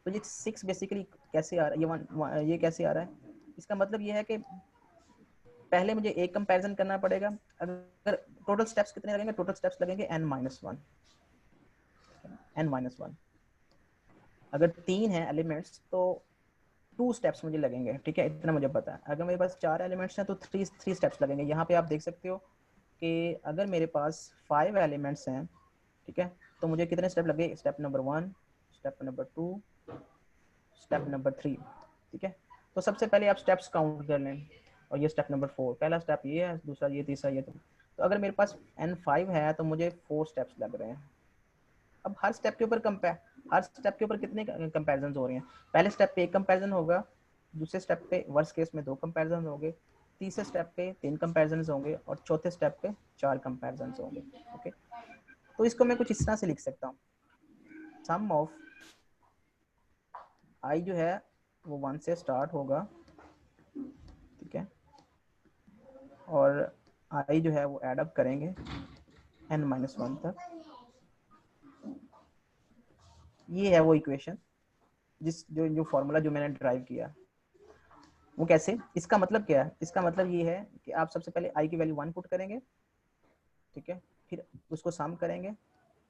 तो ये 6 बेसिकली कैसे आ रहा है, ये कैसे आ रहा है? इसका मतलब ये है कि पहले मुझे एक कंपैरिजन करना पड़ेगा। अगर टोटल स्टेप्स कितने लगेंगे? टोटल स्टेप्स लगेंगे n-1। अगर 3 है एलिमेंट्स तो 2 स्टेप्स मुझे लगेंगे, ठीक है, इतना मुझे पता है। अगर मेरे पास 4 एलिमेंट्स हैं तो 3 स्टेप्स लगेंगे। यहाँ पे आप देख सकते हो कि अगर मेरे पास 5 एलिमेंट्स हैं, ठीक है, तो मुझे कितने स्टेप लगे? Step number 1, step number 2, step number 3, ठीक है। तो सबसे पहले आप स्टेप्स काउंट कर लें, और ये स्टेप नंबर 4, पहला स्टेप ये है, दूसरा ये, तीसरा ये। तो अगर मेरे पास n5 है तो मुझे 4 स्टेप्स लग रहे हैं। अब हर स्टेप के ऊपर कितने कंपैरिजन हो रहे हैं? पहले स्टेप पे एक कंपैरिजन होगा, दूसरे स्टेप पे वर्स्ट केस में 2 कंपैरिजन होंगे, तीसरे स्टेप पे 3 कंपैरिजन होंगे और चौथे स्टेप पे 4 कंपैरिजन होंगे। ओके, तो इसको मैं कुछ इस तरह से लिख सकता हूँ, सम ऑफ आई जो है वो 1 से स्टार्ट होगा, ठीक है, और आई जो है वो ऐड अप करेंगे n-1 तक। ये है वो इक्वेशन जो फॉर्मूला जो मैंने ड्राइव किया, वो कैसे? इसका मतलब क्या है? इसका मतलब ये है कि आप सबसे पहले आई की वैल्यू 1 पुट करेंगे, ठीक है, फिर उसको सम करेंगे,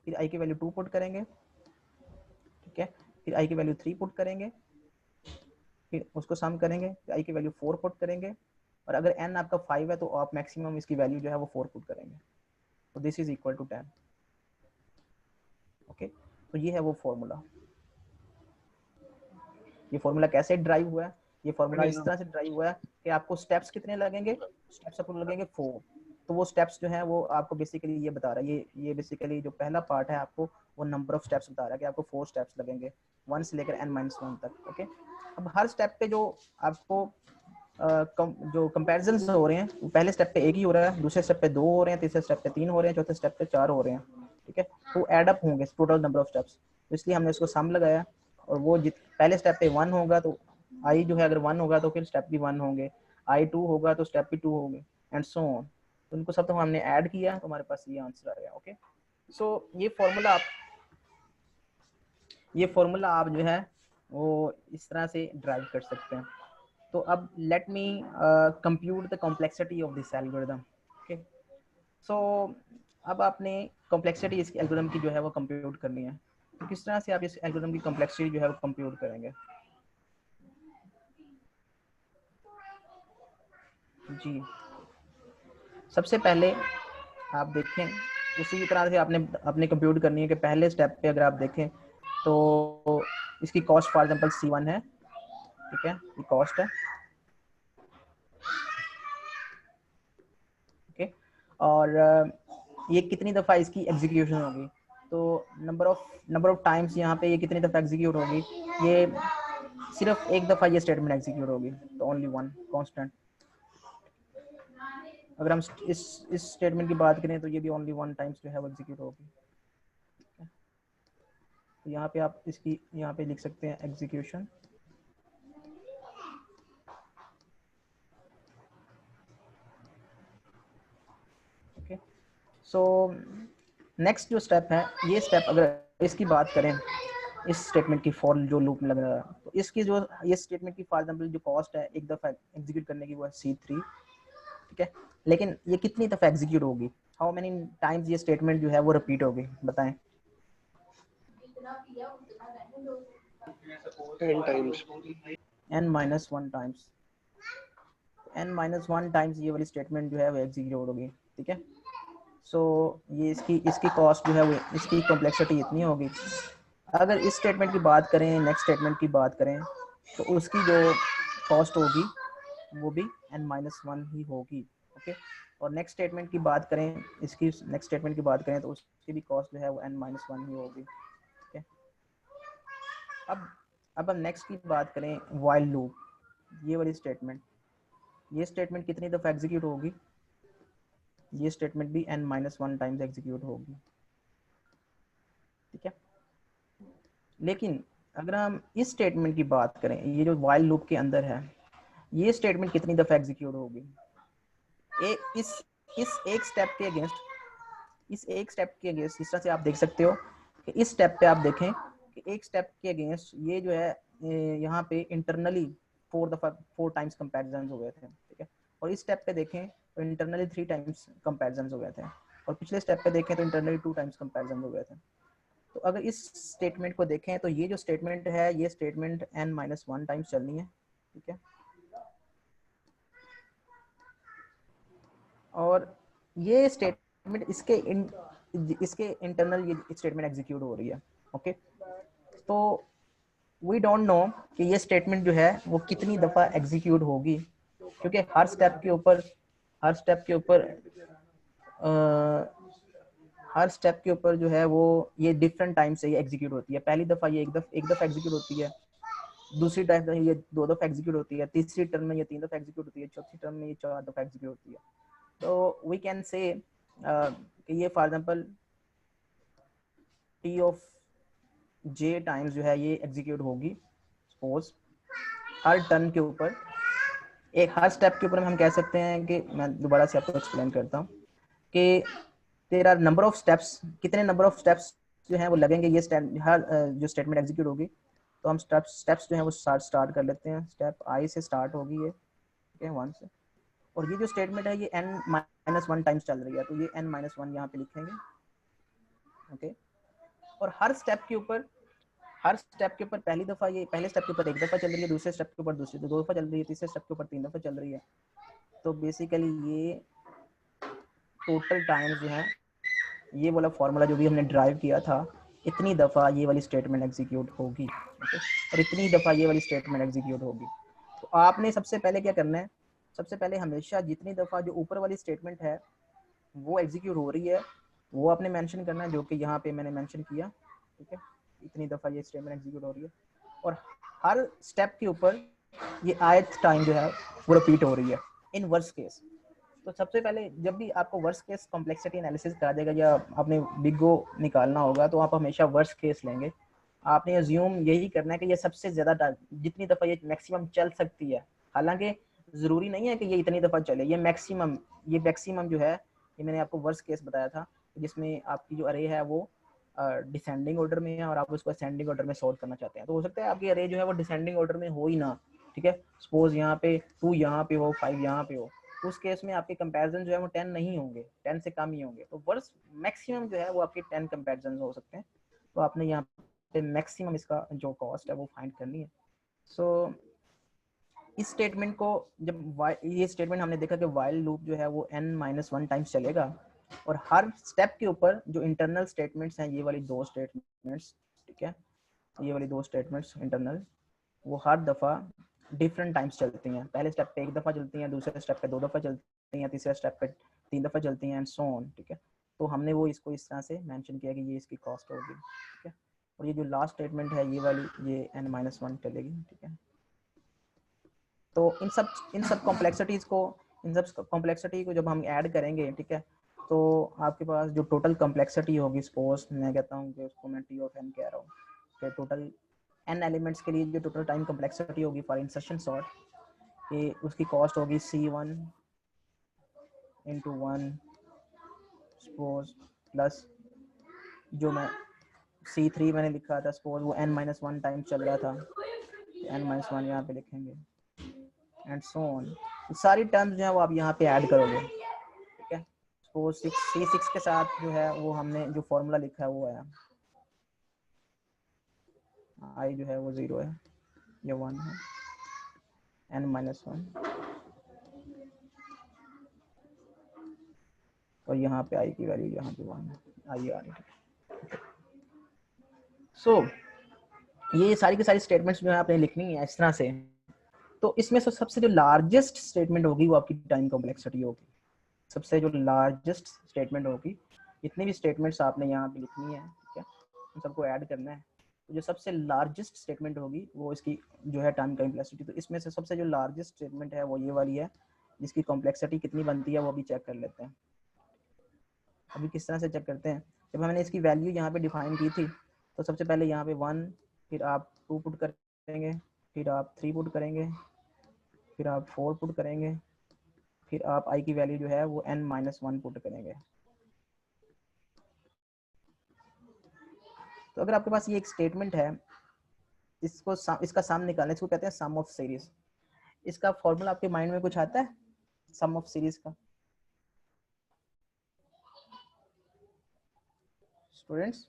फिर आई की वैल्यू 2 पुट करेंगे, ठीक है, फिर आई की वैल्यू 3 पुट करेंगे, फिर उसको सम करेंगे, फिर आई की वैल्यू 4 पुट करेंगे, और अगर n आपका 5 है तो आप मैक्सिमम इसकी वैल्यू जो है वो 4 पुट करेंगे। तो this is equal to 10। Okay, तो ये है वो फॉर्मूला। ये फॉर्मूला कैसे ड्राइव हुआ है? ये फॉर्मूला इस तरह से ड्राइव हुआ है कि आपको स्टेप्स कितने लगेंगे? स्टेप्स आपको लगेंगे 4। तो वो स्टेप्स जो है वो आपको बेसिकली ये बता रहा है, ये बेसिकली जो पहला पार्ट है आपको वो नंबर ऑफ स्टेप्स बता रहा है कि आपको 4 स्टेप्स लगेंगे 1 से लेकर n-1 तक। ओके, अब हर स्टेप पे जो आपको जो कंपैरिजंस हो रहे हैं वो पहले स्टेप पे एक ही हो रहा है, दूसरे स्टेप पे 2 हो रहे हैं, तीसरे स्टेप पे 3 हो रहे हैं, चौथे स्टेप पे 4 हो रहे हैं, ठीक है। तो ऐड अप होंगे टोटल नंबर ऑफ स्टेप्स, तो इसलिए हमने इसको सम लगाया। और वो पहले स्टेप पे 1 होगा तो आई जो है अगर 1 होगा तो फिर स्टेप भी 1 होंगे, आई 2 होगा तो स्टेप भी 2 होंगे, एंड सो ऑन। तो उनको सब तो हमने ऐड किया तो हमारे पास ये आंसर आ गया। ओके, सो ये फॉर्मूला आप जो है वो इस तरह से ड्राइव कर सकते हैं। तो अब let me compute the complexity of this algorithm. Okay, so अब आपने कॉम्प्लेक्सिटी इस एल्गोरिथम की जो है वो कंप्यूट करनी है। तो किस तरह से आप इस एल्गोरिथम की कॉम्प्लेक्सिटी जो है वो कंप्यूट करेंगे? जी, सबसे पहले आप देखें, उसी तरह से आपने कंप्यूट करनी है कि पहले स्टेप पे अगर आप देखें तो इसकी कॉस्ट फॉर एग्जांपल C1 है, ठीक है, ये कॉस्ट है, ओके, और ये कितनी दफ़ा इसकी एग्जीक्यूशन होगी? तो नंबर ऑफ टाइम्स यहाँ पे ये कितनी दफ़ा एग्जीक्यूट होगी? ये सिर्फ एक दफ़ा ये स्टेटमेंट एग्जीक्यूट होगी, तो ओनली 1 कांस्टेंट। अगर हम इस स्टेटमेंट की बात करें तो ये भी ओनली 1 टाइम्स जो है वो एग्जीक्यूट होगी। तो यहाँ पे आप इसकी यहाँ पे लिख सकते हैं एग्जीक्यूशन, ओके। सो नेक्स्ट जो स्टेप है, ये स्टेप अगर इसकी बात करें, इस स्टेटमेंट की फॉर जो लूप में लग रहा है, तो इसकी जो ये स्टेटमेंट की फॉर एग्जांपल जो कॉस्ट है एक दफ़ा एग्जीक्यूट करने की वो है C3, ठीक है। लेकिन ये कितनी दफ़ा एग्जीक्यूट होगी, हाउ मेनी टाइम्स ये स्टेटमेंट जो है वो रिपीट होगी, बताएं। 10 times. n-1 times, n-1 times ये वाली स्टेटमेंट जो है वो एग्जीक्यूट होगी, ठीक है। सो ये इसकी कॉस्ट जो है वो, इसकी कॉम्प्लेक्सिटी इतनी होगी। अगर इस स्टेटमेंट की बात करें, नेक्स्ट स्टेटमेंट की बात करें, तो उसकी जो कॉस्ट होगी वो भी n-1 ही होगी, ओके। और नेक्स्ट स्टेटमेंट की बात करें, इसकी नेक्स्ट स्टेटमेंट की बात करें तो उसकी भी कॉस्ट जो है वो n-1 ही होगी, ठीक है। अब हम नेक्स्ट की बात करें, व्हाइल लूप, ये वाली स्टेटमेंट, ये स्टेटमेंट कितनी दफ़ा एग्जीक्यूट होगी, ये स्टेटमेंट भी n-1 टाइम्स एग्जीक्यूट होगी, ठीक है। लेकिन अगर हम इस स्टेटमेंट की बात करें, ये जो व्हाइल लूप के अंदर है, ये स्टेटमेंट कितनी दफ़ा एग्जीक्यूट होगी, इस एक स्टेप के अगेंस्ट, इस एक स्टेप के अगेंस्ट, इस तरह से आप देख सकते हो कि इस स्टेप पे आप देखें कि एक स्टेप के अगेंस्ट ये जो है यहाँ पे इंटरनली 4 टाइम्स कंपैरिजन हो गए थे, ठीक है। और इस स्टेप पे देखें तो इंटरनली 3 टाइम्स कंपैरिजन हो गए थे, और पिछले स्टेप पे देखें तो इंटरनली 2 टाइम्स कंपैरिजन हो गए थे। तो अगर इस स्टेटमेंट को देखें तो ये जो स्टेटमेंट है, ये स्टेटमेंट n-1 टाइम्स चलनी है, ठीक है। और ये स्टेटमेंट इसके इंटरनल ये स्टेटमेंट एग्जीक्यूट हो रही है, ओके। तो वी डोंट नो कि ये स्टेटमेंट जो है वो कितनी दफ़ा एग्जीक्यूट होगी, क्योंकि हर स्टेप के ऊपर जो है वो ये डिफरेंट टाइम से ये एग्जीक्यूट होती है। पहली दफ़ा ये एक दफ़ा एग्जीक्यूट होती है, दूसरी टाइम ये 2 दफ़ा एग्जीक्यूट होती है, तीसरी टर्म में ये 3 दफ़ा एग्जीक्यूट होती है, चौथी टर्म में ये 4 दफ़ा एग्जीक्यूट होती है। तो वी कैन से कि ये for example t of j times जो है ये एग्जीक्यूट होगी, सपोज हर टर्न के ऊपर, एक हर स्टेप के ऊपर हम कह सकते हैं कि, मैं दोबारा से आपको एक्सप्लेन करता हूँ कि तेरा नंबर ऑफ स्टेप्स, कितने नंबर ऑफ स्टेप्स जो हैं वो लगेंगे ये हर जो स्टेटमेंट एग्जीक्यूट होगी। तो हम स्टेप्स जो हैं वो स्टार्ट कर लेते हैं, स्टेप i से स्टार्ट होगी ये, ठीक है, 1 से। और ये जो स्टेटमेंट है ये n-1 टाइम्स चल रही है, तो ये n-1 यहाँ पे लिखेंगे, ओके। और हर स्टेप के ऊपर पहली दफ़ा ये पहले स्टेप के ऊपर 1 दफ़ा चल रही है, दूसरे स्टेप के ऊपर 2 दफ़ा चल रही है, तीसरे स्टेप के ऊपर 3 दफ़ा चल रही है। तो बेसिकली ये टोटल टाइम जो है, ये वाला फॉर्मूला जो भी हमने ड्राइव किया था, इतनी दफ़ा ये वाली स्टेटमेंट एग्जीक्यूट होगी, ओके। और इतनी दफ़ा ये वाली स्टेटमेंट एग्जीक्यूट होगी। तो आपने सबसे पहले क्या करना है, सबसे पहले हमेशा जितनी दफ़ा जो ऊपर वाली स्टेटमेंट है वो एग्जीक्यूट हो रही है वो आपने मेंशन करना है, जो कि यहाँ पे मैंने मेंशन किया, ठीक है। इतनी दफ़ा ये स्टेटमेंट एग्जीक्यूट हो रही है, और हर स्टेप के ऊपर ये ith टाइम जो है वो रिपीट हो रही है इन वर्स्ट केस। तो सबसे पहले जब भी आपको वर्स्ट केस कॉम्प्लेक्सिटी एनालिसिस करा देगा या आपने बिग ओ निकालना होगा, तो आप हमेशा वर्स्ट केस लेंगे। आपने अज्यूम यही करना है कि ये सबसे ज़्यादा जितनी दफ़ा ये मैक्सिमम चल सकती है, हालांकि ज़रूरी नहीं है कि ये इतनी दफ़ा चले, ये मैक्सिमम जो है, ये मैंने आपको वर्स्ट केस बताया था, जिसमें आपकी जो अरे है वो डिसेंडिंग ऑर्डर में है और आप उसको असेंडिंग ऑर्डर में सॉर्ट करना चाहते हैं। तो हो सकता है आपकी अरे जो है वो डिसेंडिंग ऑर्डर में हो ही ना, ठीक है। सपोज यहाँ पे 2 यहाँ पे हो, 5 यहाँ पे हो, तो उस केस में आपके कंपैरिजन जो है वो 10 नहीं होंगे, 10 से कम ही होंगे। तो वर्स्ट मैक्सिमम जो है वो आपके 10 कंपैरिजन हो सकते हैं। तो आपने यहाँ पे मैक्सिमम इसका जो कॉस्ट है वो फाइंड करनी है। सो इस स्टेटमेंट को जब ये स्टेटमेंट हमने देखा कि व्हाइल लूप जो है वो n-1 टाइम्स चलेगा, और हर स्टेप के ऊपर जो इंटरनल स्टेटमेंट्स हैं, ये वाली 2 स्टेटमेंट्स, ठीक है, ये वाली 2 स्टेटमेंट्स इंटरनल, वो हर दफ़ा डिफरेंट टाइम्स चलती हैं। पहले स्टेप पे 1 दफ़ा चलती हैं, दूसरे स्टेप पे 2 दफ़ा चलती हैं, तीसरे स्टेप पे 3 दफ़ा चलती हैं, एंड सो ऑन, ठीक है। तो हमने वो इसको इस तरह से मेंशन किया कि ये इसकी कॉस्ट होगी, ठीक है। और ये जो लास्ट स्टेटमेंट है ये वाली, ये n-1 चलेगी, ठीक है। तो इन सब कॉम्प्लेक्सिटी को जब हम ऐड करेंगे, ठीक है, तो आपके पास जो टोटल कॉम्प्लेक्सिटी होगी, सपोज मैं कहता हूँ कि उसको मैं t ऑफ n कह रहा हूँ, कि टोटल n एलिमेंट्स के लिए जो टोटल टाइम कॉम्प्लेक्सिटी होगी फॉर इंसर्शन सॉर्ट, कि उसकी कॉस्ट होगी C1 × 1 सपोज प्लस जो मैं C3 मैंने लिखा था, सपोज वो n-1 टाइम चल रहा था, n-1 यहाँ पे लिखेंगे एंड सो ऑन। सारी टर्म्स जो है वो आप यहाँ पे ऐड करोगे, ठीक है। सपोज C6 के साथ जो है वो हमने जो फॉर्मूला लिखा है वो आया, i जो है वो 0 है, ये 1 है, n-1 और यहाँ पे i की वैल्यू यहाँ पे 1 है, i आ रही है। सो ये सारी की सारी स्टेटमेंट्स जो है आपने लिखनी है इस तरह से। तो इसमें से सबसे जो लार्जेस्ट स्टेटमेंट होगी वो आपकी टाइम कॉम्प्लेक्सिटी होगी। सबसे जो लार्जेस्ट स्टेटमेंट होगी, जितनी भी स्टेटमेंट्स आपने यहाँ पे लिखनी है, ठीक है, उन सबको ऐड करना है। तो जो सबसे लार्जेस्ट स्टेटमेंट होगी वो इसकी जो है टाइम कॉम्प्लेक्सिटी। तो इसमें से सबसे जो लार्जेस्ट स्टेटमेंट है वो ये वाली है, जिसकी कॉम्प्लेक्सिटी कितनी बनती है वो भी चेक कर लेते हैं। अभी किस तरह से चेक करते हैं, जब हमने इसकी वैल्यू यहाँ पे डिफाइन की थी तो सबसे पहले यहाँ पे 1, फिर आप 2 पुट करेंगे, फिर आप 3 पुट करेंगे, फिर आप 4 पुट करेंगे, फिर आप i की वैल्यू जो है वो n-1 पुट करेंगे। तो अगर आपके पास ये एक स्टेटमेंट है, इसका सम निकालने, इसको कहते हैं सम ऑफ सीरीज। इसका फॉर्मूला आपके माइंड में कुछ आता है सम ऑफ सीरीज का? स्टूडेंट्स,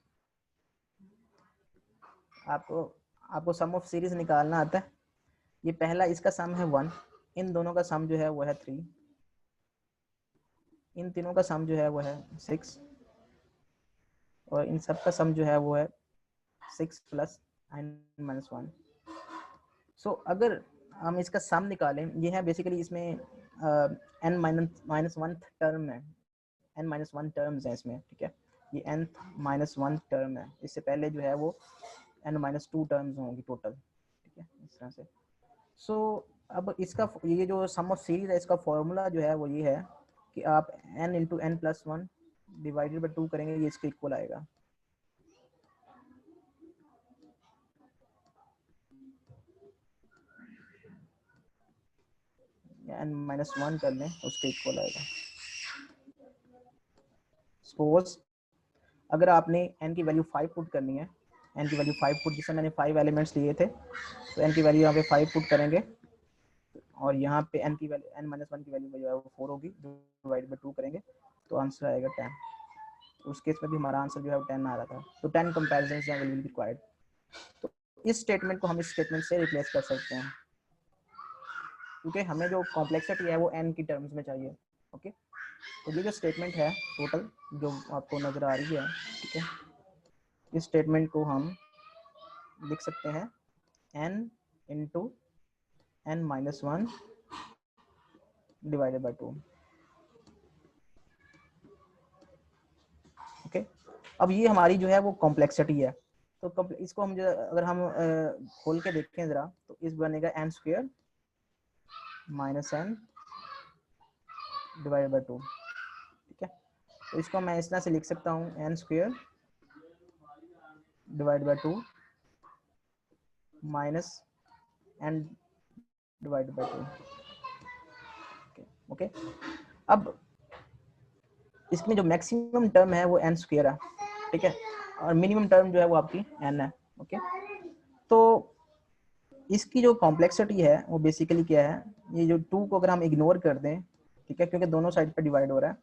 आपको सम ऑफ सीरीज निकालना आता है? ये पहला इसका सम है 1, इन दोनों का सम जो है वो है 3, इन तीनों का सम जो है वो है 6, और इन सब का सम जो है वो है 6 प्लस n-1। सो अगर हम इसका सम निकालें, ये है बेसिकली इसमें n-1 टर्म है, n-1 टर्म्स है इसमें, ठीक है। ये n-1 टर्म है, इससे पहले जो है वो n-2 टर्म्स होंगी टोटल, ठीक है, इस तरह से। सो अब इसका ये जो सम ऑफ सीरीज है, इसका फॉर्मूला जो है वो ये है कि आप n into n+1 divided by 2 करेंगे, ये इसके इक्वल आएगा। n-1 कर लें, उसके इक्वल आएगा। सपोज अगर आपने n की वैल्यू 5 पुट करनी है, n की वैल्यू 5 पुट, जिसमें मैंने 5 एलिमेंट्स लिए थे, तो n की वैल्यू यहाँ पे 5 पुट करेंगे, और यहाँ पे n की वैल्यू n-1 की वैल्यू जो है वो 4 होगी, डिवाइड बाई 2 करेंगे तो आंसर आएगा 10। उस केस में भी हमारा आंसर जो है वो 10 आ रहा था। तो 10 कंपैरिजंस विल बी रिक्वायर्ड। तो इस स्टेटमेंट को हम इस स्टेटमेंट से रिप्लेस कर सकते हैं, क्योंकि हमें जो कॉम्प्लेक्सिटी है वो n की टर्म्स में चाहिए। ओके, तो ये जो स्टेटमेंट है टोटल जो आपको नजर आ रही है, ठीक है, इस स्टेटमेंट को हम लिख सकते हैं n into n-1 divided by 2। Okay, अब ये हमारी जो है वो कॉम्प्लेक्सिटी है। तो इसको हम जो अगर हम खोल के देखें जरा, तो इस बनेगा n² minus n divided by 2, ठीक है। तो इसको मैं इस तरह से लिख सकता हूँ n² divide by 2 minus n divide by 2। Okay, अब इसमें जो मैक्सिमम टर्म है वो n² है, ठीक है, और मिनिमम टर्म जो है वो आपकी n है। ओके, तो इसकी जो कॉम्प्लेक्सिटी है वो बेसिकली क्या है, ये जो 2 को अगर हम इग्नोर कर दें, ठीक है, क्योंकि दोनों साइड पे डिवाइड हो रहा है,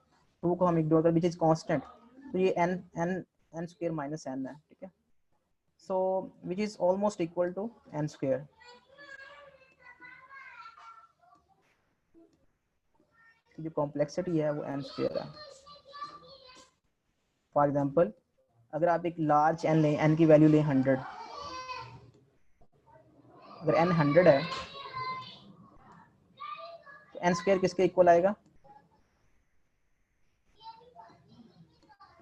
2 को हम इग्नोर कर, विच इज कांस्टेंट, तो ये n² माइनस n है, ठीक है। So which is almost equal to n²। जो कॉम्प्लेक्सिटी है वो n² है। फॉर एग्जांपल अगर आप एक लार्ज n लें, n की वैल्यू लें 100, अगर n 100 है तो n² किसके इक्वल आएगा?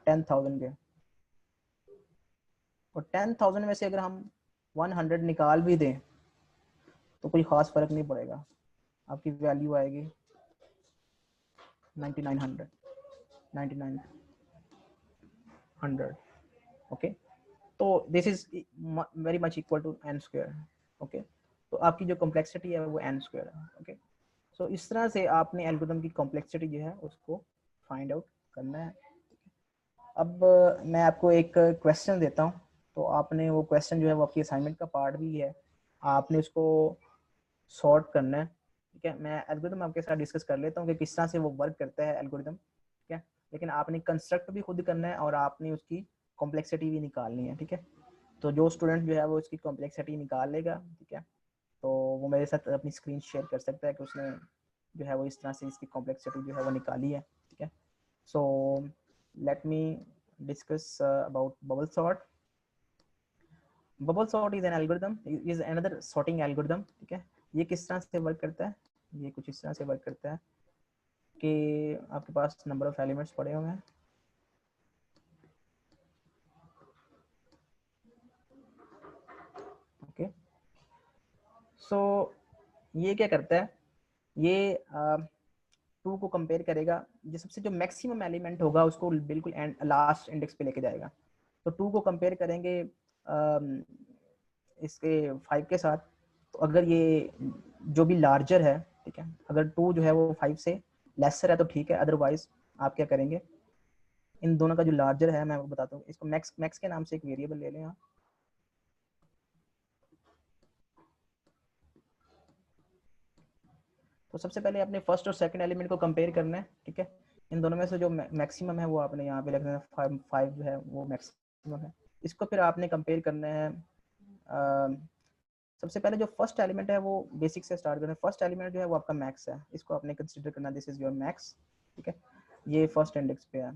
10,000 के। और 10,000 में से अगर हम 100 निकाल भी दें तो कोई खास फर्क नहीं पड़ेगा, आपकी वैल्यू आएगी 9900। ओके, तो this is very much equal to n²। Okay, तो आपकी जो कॉम्प्लेक्सिटी है वो n² है। ओके, सो इस तरह से आपने एल्गोरिथम की कॉम्प्लेक्सिटी जो है उसको फाइंड आउट करना है। अब मैं आपको एक क्वेश्चन देता हूँ, तो आपने वो क्वेश्चन जो है वो आपकी असाइनमेंट का पार्ट भी है, आपने उसको सॉर्ट करना है। ठीक है, मैं एल्गोरिथम आपके साथ डिस्कस कर लेता हूँ कि किस तरह से वो वर्क करता है एल्गोरिथम। ठीक है, लेकिन आपने कंस्ट्रक्ट भी खुद करना है और आपने उसकी कॉम्प्लेक्सिटी भी निकालनी है। ठीक है, तो जो स्टूडेंट जो है वो उसकी कॉम्प्लेक्सिटी निकाल लेगा, ठीक है, तो वो मेरे साथ अपनी स्क्रीन शेयर कर सकता है कि उसने जो है वो इस तरह से इसकी कॉम्प्लेक्सिटी जो है वो निकाली है। ठीक है, so let me discuss about bubble sort. Bubble sort is an algorithm, is another sorting algorithm. ठीक है, ये किस तरह से वर्क करता है, ये कुछ इस तरह से वर्क करता है कि आपके पास नंबर ऑफ एलिमेंट्स पड़े हुए हैं। ओके, सो ये क्या करता है, ये टू को कंपेयर करेगा, जो सबसे जो मैक्सिमम एलिमेंट होगा उसको बिल्कुल लास्ट इंडेक्स पे लेके जाएगा। तो टू को कंपेयर करेंगे इसके 5 के साथ, तो अगर ये जो भी लार्जर है, ठीक है, अगर टू जो है वो 5 से लेसर है तो ठीक है, अदरवाइज आप क्या करेंगे, इन दोनों का जो लार्जर है, मैं आपको बताता हूँ, इसको मैक्स मैक्स के नाम से एक वेरिएबल ले लें आप। तो सबसे पहले अपने फर्स्ट और सेकंड एलिमेंट को कंपेयर करना है। ठीक है, इन दोनों में से जो मैक्सिमम है वो आपने यहाँ पे लिखना है, 5 जो है वो मैक्सिमम है। इसको फिर आपने कंपेयर करना है, सबसे पहले जो फर्स्ट एलिमेंट है वो बेसिक से स्टार्ट करना है। फर्स्ट एलिमेंट जो है वो आपका मैक्स है, इसको आपने कंसीडर करना, दिस इज योर मैक्स। ठीक है, ये फर्स्ट इंडेक्स पे है।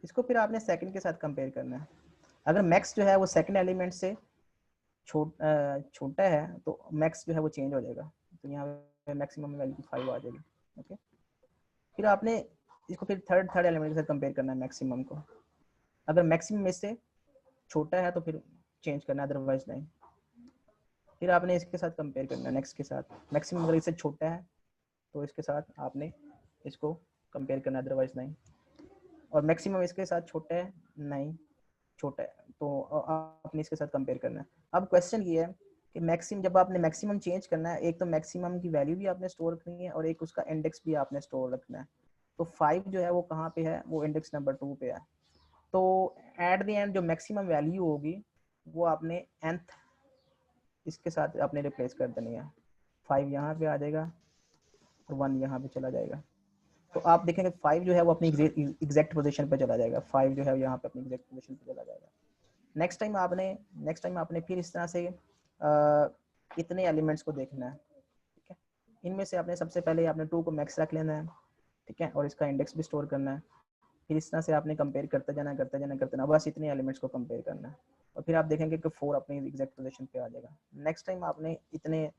इसको फिर आपने सेकंड के साथ कंपेयर करना है। अगर मैक्स जो है वो सेकंड एलिमेंट से छोटा है तो मैक्स जो है वो चेंज हो जाएगा, तो यहाँ पे मैक्सिमम वैल्यू 5 आ जाएगी। ओके, फिर आपने इसको फिर थर्ड एलिमेंट के साथ कंपेयर करना है मैक्सिमम को। अगर मैक्सिमम में से छोटा है तो फिर चेंज करना है, अदरवाइज नहीं। फिर आपने इसके साथ कंपेयर करना है, नेक्स्ट के साथ। मैक्सिमम अगर इससे छोटा है तो इसके साथ आपने इसको कंपेयर करना है, अदरवाइज नहीं। और मैक्सिमम इसके साथ छोटा है, नहीं छोटा है, तो आपने इसके साथ कंपेयर करना है। अब क्वेश्चन ये है कि मैक्सिमम, जब आपने मैक्सिमम चेंज करना है, एक तो मैक्सिमम की वैल्यू भी आपने स्टोर रखनी है और एक उसका इंडेक्स भी आपने स्टोर रखना है। तो 5 जो है वो कहाँ पे है, वो इंडेक्स नंबर 2 पे है। तो एट द एंड जो मैक्सिमम वैल्यू होगी वो आपने nth इसके साथ आपने रिप्लेस कर देनी है। 5 यहाँ पे आ जाएगा और 1 यहाँ पे चला जाएगा। तो आप देखेंगे 5 जो है वो अपनी एग्जैक्ट पोजीशन पे चला जाएगा, 5 जो है यहाँ पे अपनी एग्जैक्ट पोजीशन पे चला जाएगा। नेक्स्ट टाइम आपने फिर इस तरह से इतने एलिमेंट्स को देखना है। ठीक है, इनमें से आपने सबसे पहले आपने 2 को मैक्स रख लेना है, ठीक है, और इसका इंडेक्स भी स्टोर करना है। फिर इस तरह से आपने कंपेयर करते जाना, बस इतने एलिमेंट्स को कंपेयर करना है, और फिर आप देखेंगे कि 4 अपनी एग्जैक्ट पोजीशन पे आ जाएगा। नेक्स्ट टाइम आपने इतने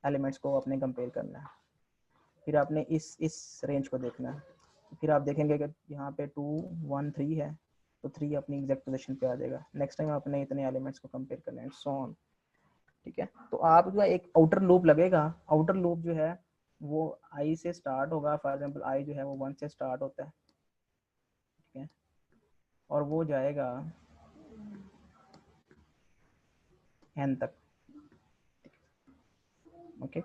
एलिमेंट्स को अपने कंपेयर करना है, फिर आपने इस रेंज को देखना है। फिर आप देखेंगे कि यहाँ पे 2 1 3 है, तो 3 अपनी एग्जैक्ट पोजीशन पे आ जाएगा। नेक्स्ट टाइम आपने इतने एलिमेंट्स को कंपेयर करना है, सो ऑन। ठीक है, तो आप जो है एक आउटर लूप लगेगा, आउटर लूप जो है वो आई से स्टार्ट होगा। फॉर एग्जांपल आई जो है वो 1 से स्टार्ट होता है, ठीक है, और वो जाएगा n तक। ओके,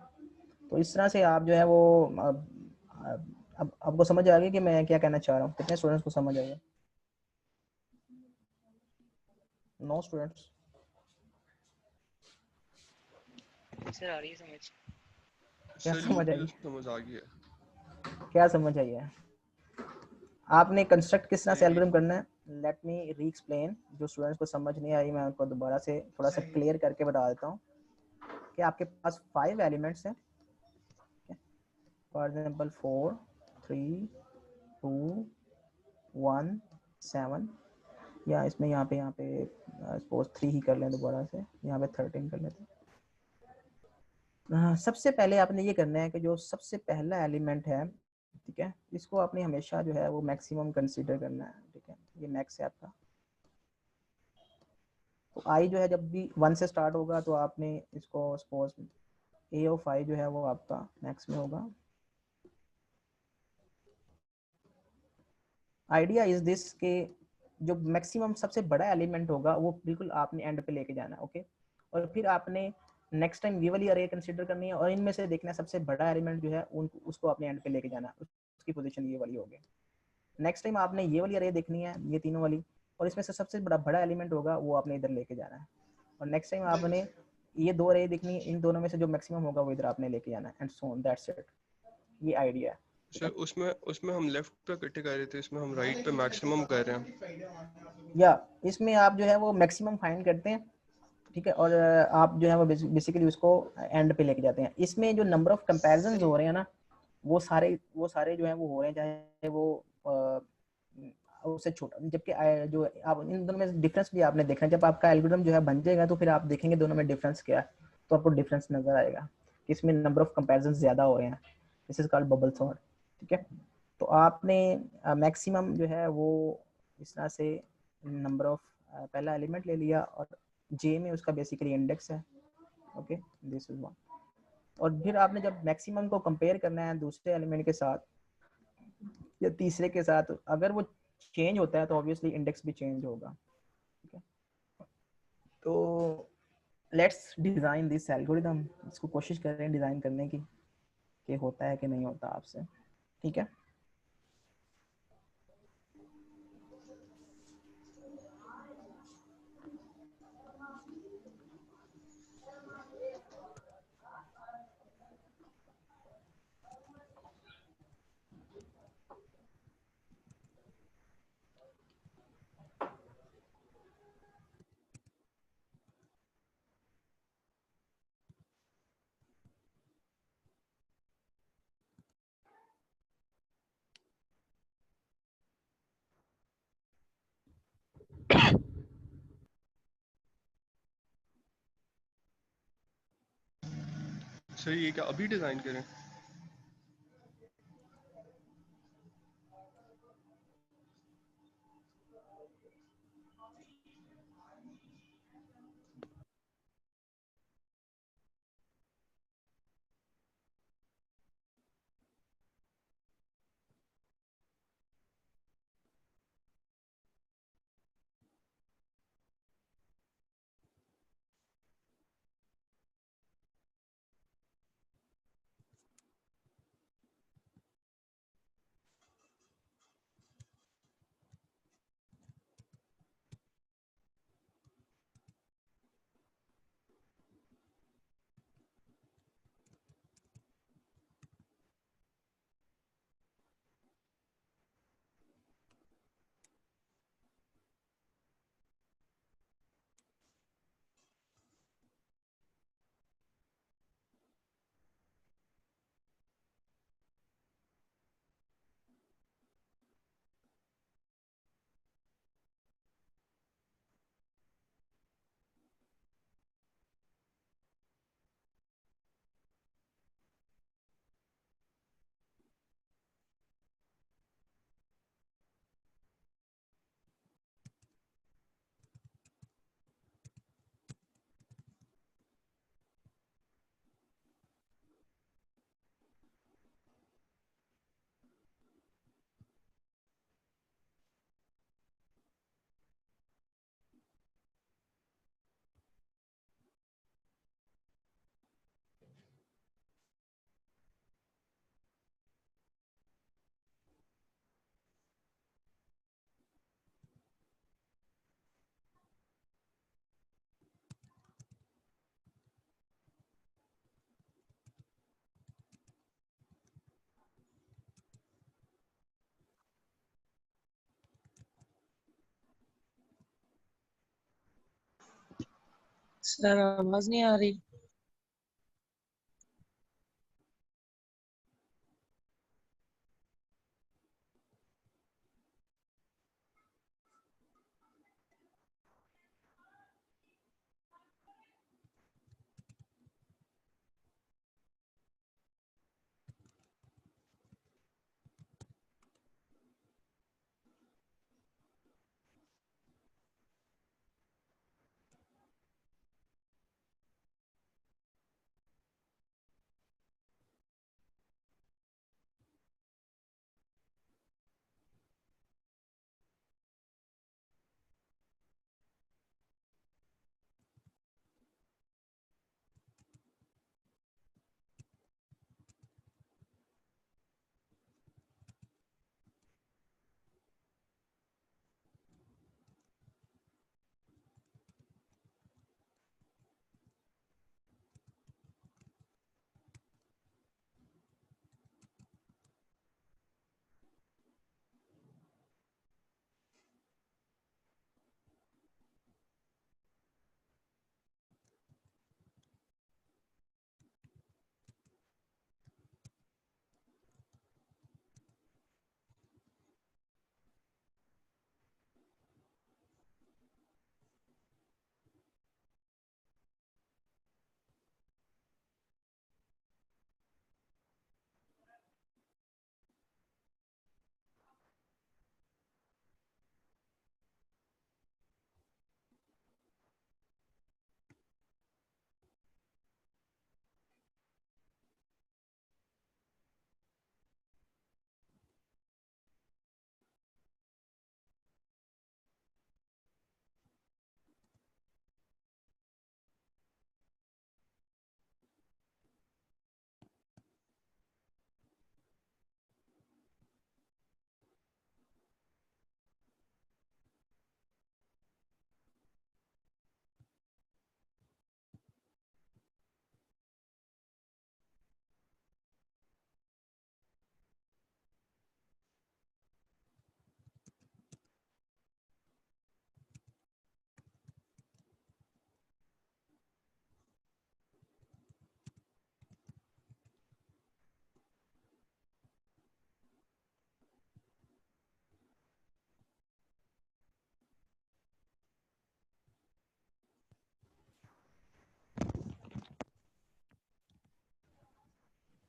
तो इस तरह से आप जो है वो अब आपको समझ आ गया कि मैं क्या कहना चाह रहा हूँ? कितने स्टूडेंट्स को समझ आ गया? No students? सर आ रही है समझ। क्या सर समझ आई? न्यूक्लियस समझ आ गया। क्या समझ आई है? आपने कंस्ट्रक्ट किस तरह से सही। एल्गोरिथम करना है, लेट मी री एक्सप्लेन। जो स्टूडेंट्स को समझ नहीं आई मैं उनको दोबारा से थोड़ा सा क्लियर करके बता देता हूँ कि आपके पास 5 एलिमेंट्स हैं। फॉर एग्जांपल 4 3 2 1 7, या इसमें यहाँ पे सपोज 3 ही कर लें, दोबारा से यहाँ पे 13 कर लेते हैं। सबसे पहले आपने ये करना है कि जो सबसे पहला एलिमेंट है, ठीक है, इसको आपने हमेशा जो है वो मैक्सिमम कंसीडर करना है। ठीक है, ये मैक्स है आपका। तो आई जो है जब भी 1 से स्टार्ट होगा तो आपने इसको सपोज ए ऑफ आई जो है वो आपका मैक्स में होगा। आइडिया इज दिस के जो मैक्सिमम सबसे बड़ा एलिमेंट होगा वो बिल्कुल आपने एंड पे लेके जाना है। ओके, और फिर आपने नेक्स्ट टाइम ये वाली अरे कंसीडर करनी है और इनमें से देखना है सबसे बड़ा एलिमेंट जो है उसको आपने एंड पे लेके जाना है, उसकी पोजीशन ये वाली होगी। नेक्स्ट टाइम आपने ये वाली अरे देखनी है, ये तीनों वाली, और इसमें से सबसे बड़ा बड़ा एलिमेंट होगा वो आपने इधर लेके जाना है। और नेक्स्ट टाइम आपने ये दो अरे देखनी है, इन दोनों में से जो मैक्सिमम होगा वो इधर आपने लेके जाना है, and so on, that's it. ये आइडिया है। सर उसमें उसमें हम लेफ्ट पे इकट्ठे कर रहे थे, इसमें हम राइट पे मैक्सिमम कर रहे हैं। या इसमें आप जो है वो मैक्सिमम फाइंड करते हैं, ठीक है, और आप जो है वो बेसिकली उसको एंड पे लेके जाते हैं। इसमें जो नंबर ऑफ कंपैरिजंस हो रहे हैं ना, वो सारे जो है वो हो रहे हैं, चाहे वो उससे छोटा, जबकि जो आप इन दोनों में डिफरेंस भी आपने देखना है। जब आपका एल्गोरिथम जो है बन जाएगा तो फिर आप देखेंगे दोनों में डिफरेंस क्या है, तो आपको डिफरेंस नजर आएगा कि इसमें नंबर ऑफ कंपैरिजंस ज्यादा हो रहे हैं। This is called bubble sort, ठीक है। तो आपने मैक्सिमम जो है वो इस तरह से नंबर ऑफ पहला एलिमेंट ले लिया, और जे में उसका बेसिकली इंडेक्स है, ओके, दिस इज वन। और फिर आपने जब मैक्सिमम को कंपेयर करना है दूसरे एलिमेंट के साथ या तीसरे के साथ, अगर वो चेंज होता है तो ऑब्वियसली इंडेक्स भी चेंज होगा, ठीक है। तो लेट्स डिजाइन दिस एल्गोरिथम, इसको कोशिश कर रहे हैं डिजाइन करने की कि होता है कि नहीं होता आपसे, ठीक है। सर ये क्या अभी डिजाइन करें? सर आवाज नहीं आ रही।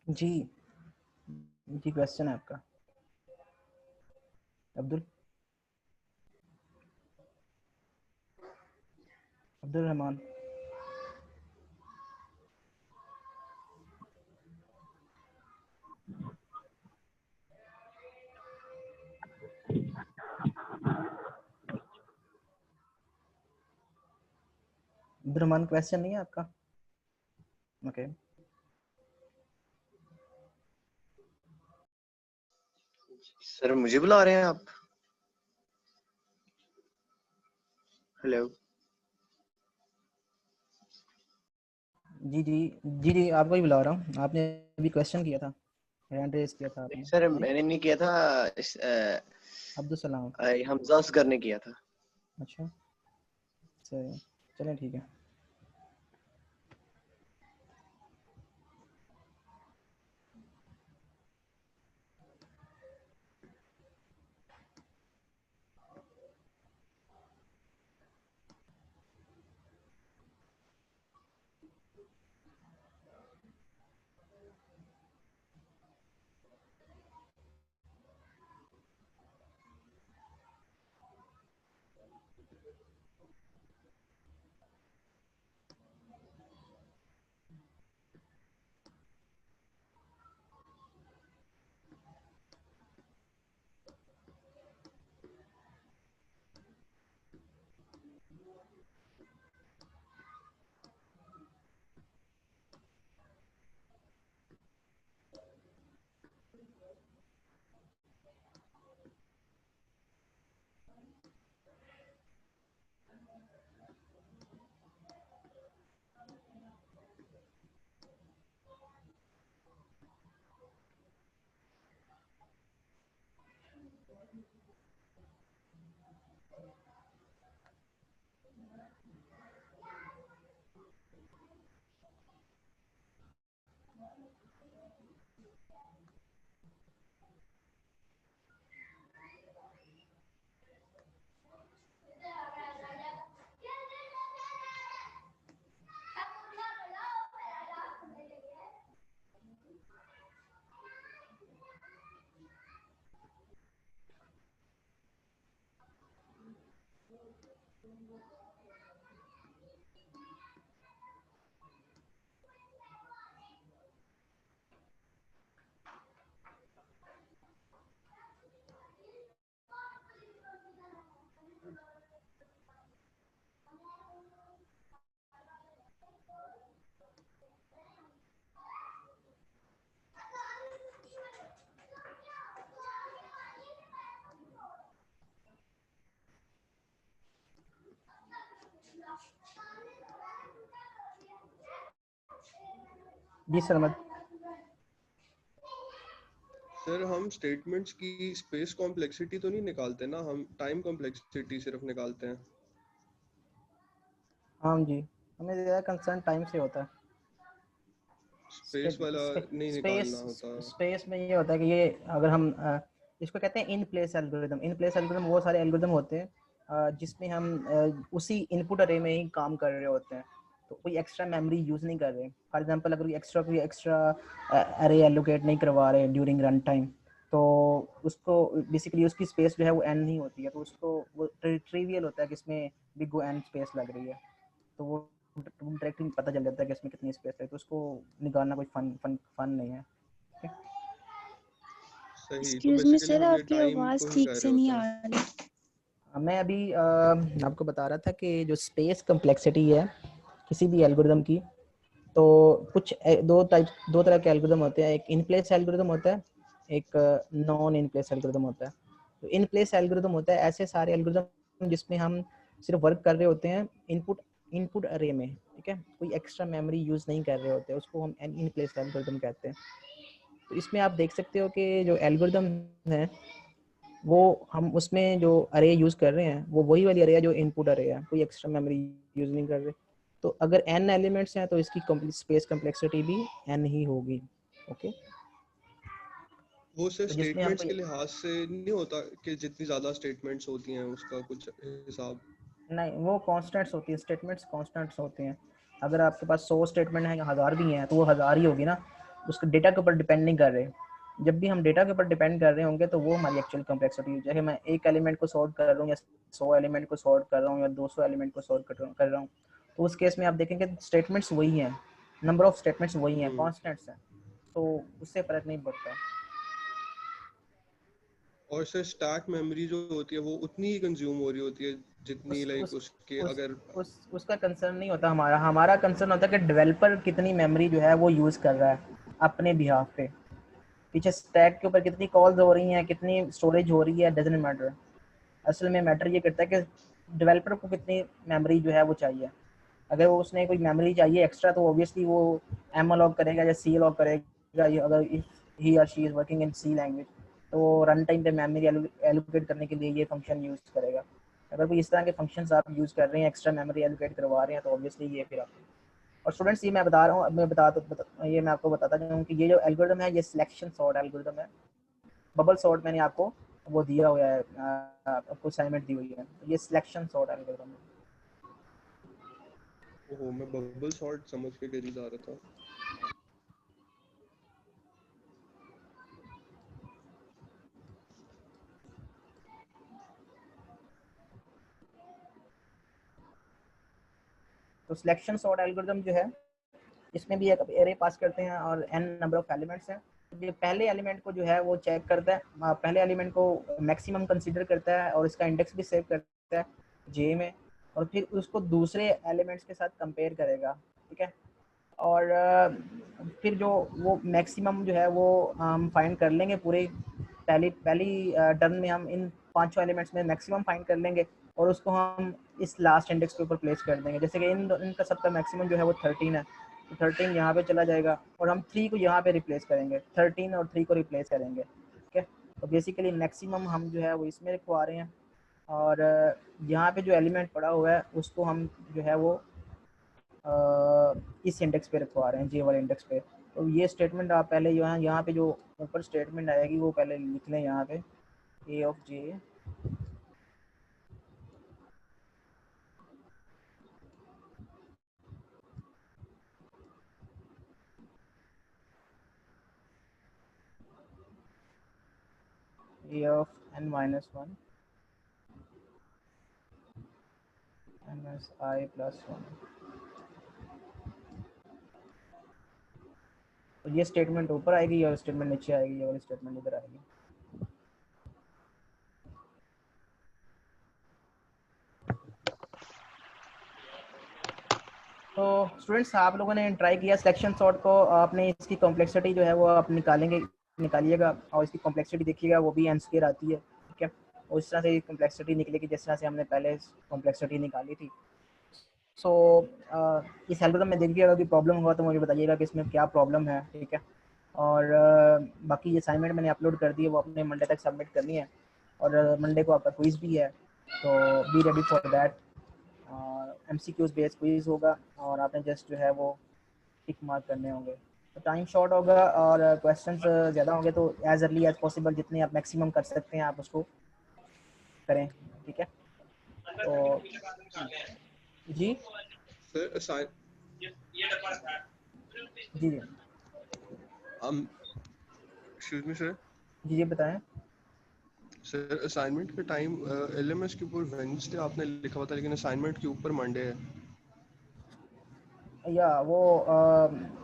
जी जी क्वेश्चन है आपका अब्दुल अब्दुल रहमान। अब्दुल रहमान क्वेश्चन नहीं है आपका? ओके सर मुझे बुला रहे हैं आप? हेलो। जी जी जी जी आपको ही बुला रहा हूँ। आपने अभी क्वेश्चन किया था, हैंड रेज किया था आपने सर जी। मैंने नहीं किया था, अब्दुल सलाम। हमजा असगर ने किया था। अच्छा सही, चलें ठीक है। जी सरमद। सर हम स्टेटमेंट्स की स्पेस कॉम्प्लेक्सिटी तो नहीं निकालते ना, हम टाइम कॉम्प्लेक्सिटी सिर्फ निकालते हैं। हाँ जी, हमें ज़्यादा कंसर्न टाइम से होता है। स्पेस वाला नहीं स्पेस निकालना होता। स्पेस में ये होता है कि ये अगर हम इसको कहते हैं in place algorithm. In place algorithm वो सारे एल्गोरिदम होते हैं जिसमें हम उसी इनपुट अरे में ही काम कर रहे होते हैं, तो कोई एक्स्ट्रा मेमोरी यूज़ नहीं कर रहे। फॉर एग्जांपल अगर कोई एक्स्ट्रा अरे एलोकेट नहीं करवा रहे ड्यूरिंग रन टाइम, तो उसको बेसिकली उसकी स्पेस जो है वो एन नहीं होती है, तो उसको वो ट्रिवियल होता है कि इसमें बिग एन स्पेस लग रही है, तो वो डायरेक्टली पता चल जाता है कि इसमें कितनी स्पेस है, तो उसको निकालना कोई फन नहीं है। सही, तो एक्सक्यूज मी बेसिकली सर, हम ये आपकी टाइम आवाज को ही ठीक कह से रहे नहीं होते आ हैं। रही। मैं अभी आपको बता रहा था कि जो स्पेस कम्प्लेक्सिटी है किसी भी एल्गोरिदम की, तो कुछ दो तरह के एल्गोरिदम होते हैं। एक इन प्लेस एल्गोरिदम होता है, एक नॉन इन प्लेस एल्गोरिदम होता है। तो इन प्लेस एल्गोरिदम होता है ऐसे सारे एल्गोरिदम जिसमें हम सिर्फ वर्क कर रहे होते हैं इनपुट इनपुट अरे में, ठीक है, कोई एक्स्ट्रा मेमोरी यूज़ नहीं कर रहे होते, उसको हम इन प्लेस एल्गोरिदम कहते हैं। तो इसमें आप देख सकते हो कि जो एल्गोरिदम है वो हम उसमें जो अरे यूज़ कर रहे हैं वो वही वाली अरे है जो इनपुट अरे है, कोई एक्स्ट्रा मेमोरी यूज़ नहीं कर रहे। तो अगर n एलिमेंट्स हैं तो इसकी स्पेस कम्प्लेक्सिटी भी n ही होगी। ओके, वो सिर्फ तो जिसमें हम स्टेटमेंट्स के लिहाज से नहीं होता कि जितनी ज्यादा स्टेटमेंट्स होती हैं उसका कुछ हिसाब। नहीं, वो कॉन्स्टेंट्स होती है, स्टेटमेंट्स कॉन्स्टेंट्स होते हैं। अगर आपके पास 100 स्टेटमेंट है या 1000 भी हैं तो वो 1000 ही होगी ना। उसके डेटा के ऊपर डिपेंड नहीं कर रहे। जब भी हम डेटा के ऊपर डिपेंड कर रहे होंगे तो वो हमारी एक्चुअल कॉम्प्लेक्सिटी हो जाए। मैं एक एलिमेंट को सॉर्ट कर रहा हूँ या 100 एलिमेंट को सॉर्ट कर रहा हूँ या 200 एलिमेंट को सॉर्ट कर रहा हूँ, तो उस केस में आप देखेंगे स्टेटमेंट्स वही हैं, नंबर ऑफ स्टेटमेंट्स वही हैं, कॉन्स्टेंट्स हैं, तो उससे फर्क नहीं पड़ता। और सर स्टैक मेमोरी जो होती है वो उतनी ही कंज्यूम हो रही होती है जितनी लाइक उसके अगर उसका कंसर्न नहीं होता। हमारा कंसर्न होता है कि डेवलपर कितनी मेमोरी जो है वो यूज़ कर रहा है अपने बिहाफ पे, पीछे स्टैक के ऊपर कितनी कॉल्स हो रही हैं, कितनी स्टोरेज हो रही है, डजंट मैटर। असल में मैटर ये करता है कि डेवलपर को कितनी मेमोरी जो है वो चाहिए। अगर वो उसने कोई मेमोरी चाहिए एक्स्ट्रा तो ऑब्वियसली वो एम अलॉग करेगा या सी अलॉग करेगा। अगर ही और she is working in C language तो वो रन टाइम पे मेमोरी एलोकेट करने के लिए ये फंक्शन यूज़ करेगा। अगर कोई इस तरह के फंक्शंस आप यूज़ कर रहे हैं, एक्स्ट्रा मेमोरी एलोकेट करवा रहे हैं, तो ऑब्वियसली ये फिर आप। और स्टूडेंट्स ये मैं बता रहा हूँ, ये मैं आपको बताता हूँ कि ये जो एल्गोरिथम है ये सिलेक्शन सॉर्ट एल्गोरिथम है। बबल सॉर्ट मैंने आपको वो दिया हुआ है, आपको असाइनमेंट दी हुई है, ये सिलेक्शन सॉर्ट एल्गोरिथम है। ओहो, मैं बबल सॉर्ट समझ के करी जा रहा था। तो सिलेक्शन सॉर्ट एल्गोरिथम जो है इसमें भी एक एरे पास करते हैं और n नंबर ऑफ एलिमेंट्स हैं। ये पहले एलिमेंट को जो है वो चेक करता है, पहले एलिमेंट को मैक्सिमम कंसीडर करता है और इसका इंडेक्स भी सेव करता है जे में, और फिर उसको दूसरे एलिमेंट्स के साथ कंपेयर करेगा, ठीक है। और फिर जो वो मैक्सिमम जो है वो हम फाइंड कर लेंगे पूरे पहली टर्न में। हम इन पांचों एलिमेंट्स में मैक्सिमम फाइंड कर लेंगे और उसको हम इस लास्ट इंडेक्स के ऊपर प्लेस कर देंगे। जैसे कि इनका सबका मैक्सिमम जो है वो 13 है, तो 13 यहाँ पे चला जाएगा और हम 3 को यहाँ पे रिप्लेस करेंगे, 13 और 3 को रिप्लेस करेंगे, ठीक है। तो बेसिकली मैक्सिमम हम जो है वो इसमें रखवा रहे हैं और यहाँ पे जो एलिमेंट पड़ा हुआ है उसको हम जो है वो इस इंडेक्स पे रखवा रहे हैं, जे वाले इंडेक्स पे। तो ये स्टेटमेंट आप पहले यहाँ पे जो ऊपर स्टेटमेंट आएगी वो पहले लिख लें यहाँ पे, A of j A of n minus 1 minus I plus 1। तो ये स्टेटमेंट ऊपर आएगी और स्टेटमेंट नीचे आएगी, ये वाली स्टेटमेंट इधर आएगी। तो स्टूडेंट्स आप लोगों ने ट्राई किया सिलेक्शन सॉर्ट को, आपने इसकी कॉम्प्लेक्सिटी जो है वो आप निकालिएगा और इसकी कॉम्प्लेक्सिटी देखिएगा, वो भी n स्क्वायर आती है, ठीक है। और इस तरह से कॉम्प्लेक्सिटी निकलेगी जिस तरह से हमने पहले कॉम्प्लेक्सिटी निकाली थी। सो इस एल्गोरिथम में देखिएगा कि प्रॉब्लम हुआ तो मुझे बताइएगा कि इसमें क्या प्रॉब्लम है, ठीक है। और बाकी ये असाइनमेंट मैंने अपलोड कर दी है, वो अपने मंडे तक सबमिट करनी है और मंडे को आपका क्विज़ भी है, तो be ready for that. MCQs based quiz होगा और आपने जस्ट जो है वो टिक मार्क करने होंगे। तो टाइम शॉर्ट होगा और क्वेश्चंस ज़्यादा होंगे, तो एज अर्ली एज पॉसिबल जितने आप मैक्सिमम कर सकते हैं आप उसको करें, ठीक है। तो जी सर जी एक्सक्यूज मी सर, जी बताएं। सर असाइनमेंट का टाइम LMS के ऊपर वेडनेसडे आपने लिखा हुआ था लेकिन असाइनमेंट के ऊपर मंडे है। या वो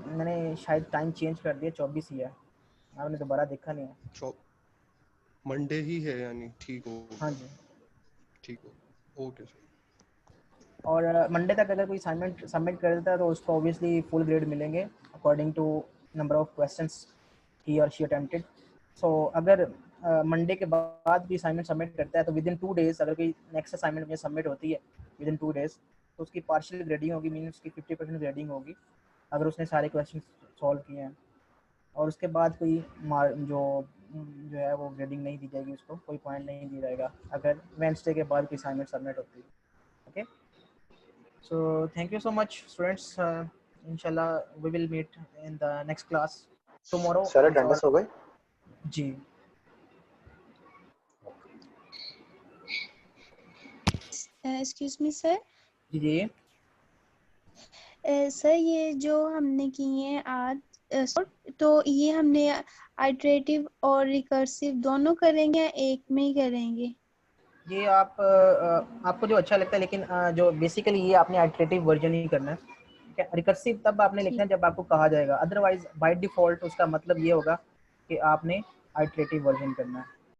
मैंने शायद टाइम चेंज कर दिया, 24 ही है, आपने दोबारा देखा नहीं है। मंडे ही है यानी, ठीक हो? हाँ जी, ठीक हो, ओके सर। और मंडे तक अगर कोई असाइनमेंट सबमिट कर देता है तो उसको ऑब्वियसली फुल ग्रेड मिलेंगे according to number of questions ही और शी अटेम्प्टेड। सो अगर मंडे के बाद भी असाइनमेंट सबमिट करता है तो विद इन 2 डेज़ अगर कोई नेक्स्ट असाइनमेंट मुझे सबमिट होती है विद इन 2 डेज़ तो उसकी पार्शियल ग्रेडिंग होगी, मीन उसकी 50% ग्रेडिंग होगी अगर उसने सारे क्वेश्चन सॉल्व किए हैं। और उसके बाद कोई जो है वो ग्रेडिंग नहीं दी जाएगी, उसको कोई पॉइंट नहीं दिया जाएगा अगर वेडनेसडे के बाद कोई असाइनमेंट सबमिट होती है, okay. So thank you so much students, inshallah we will meet in the next class tomorrow sir is attendance हो गई? जी एक्सक्यूज मी सर। जी सर ये जो हमने की है आज तो ये हमने आइटरेटिव और रिकर्सिव दोनों करेंगे या एक में ही करेंगे? ये आपको जो अच्छा लगता है, लेकिन जो बेसिकली ये आपने आइटरेटिव वर्जन ही करना है, ठीक है। रिकर्सिव तब आपने लिखना है जब आपको कहा जाएगा, अदरवाइज बाय डिफॉल्ट उसका मतलब ये होगा कि आपने आइटरेटिव वर्जन करना है।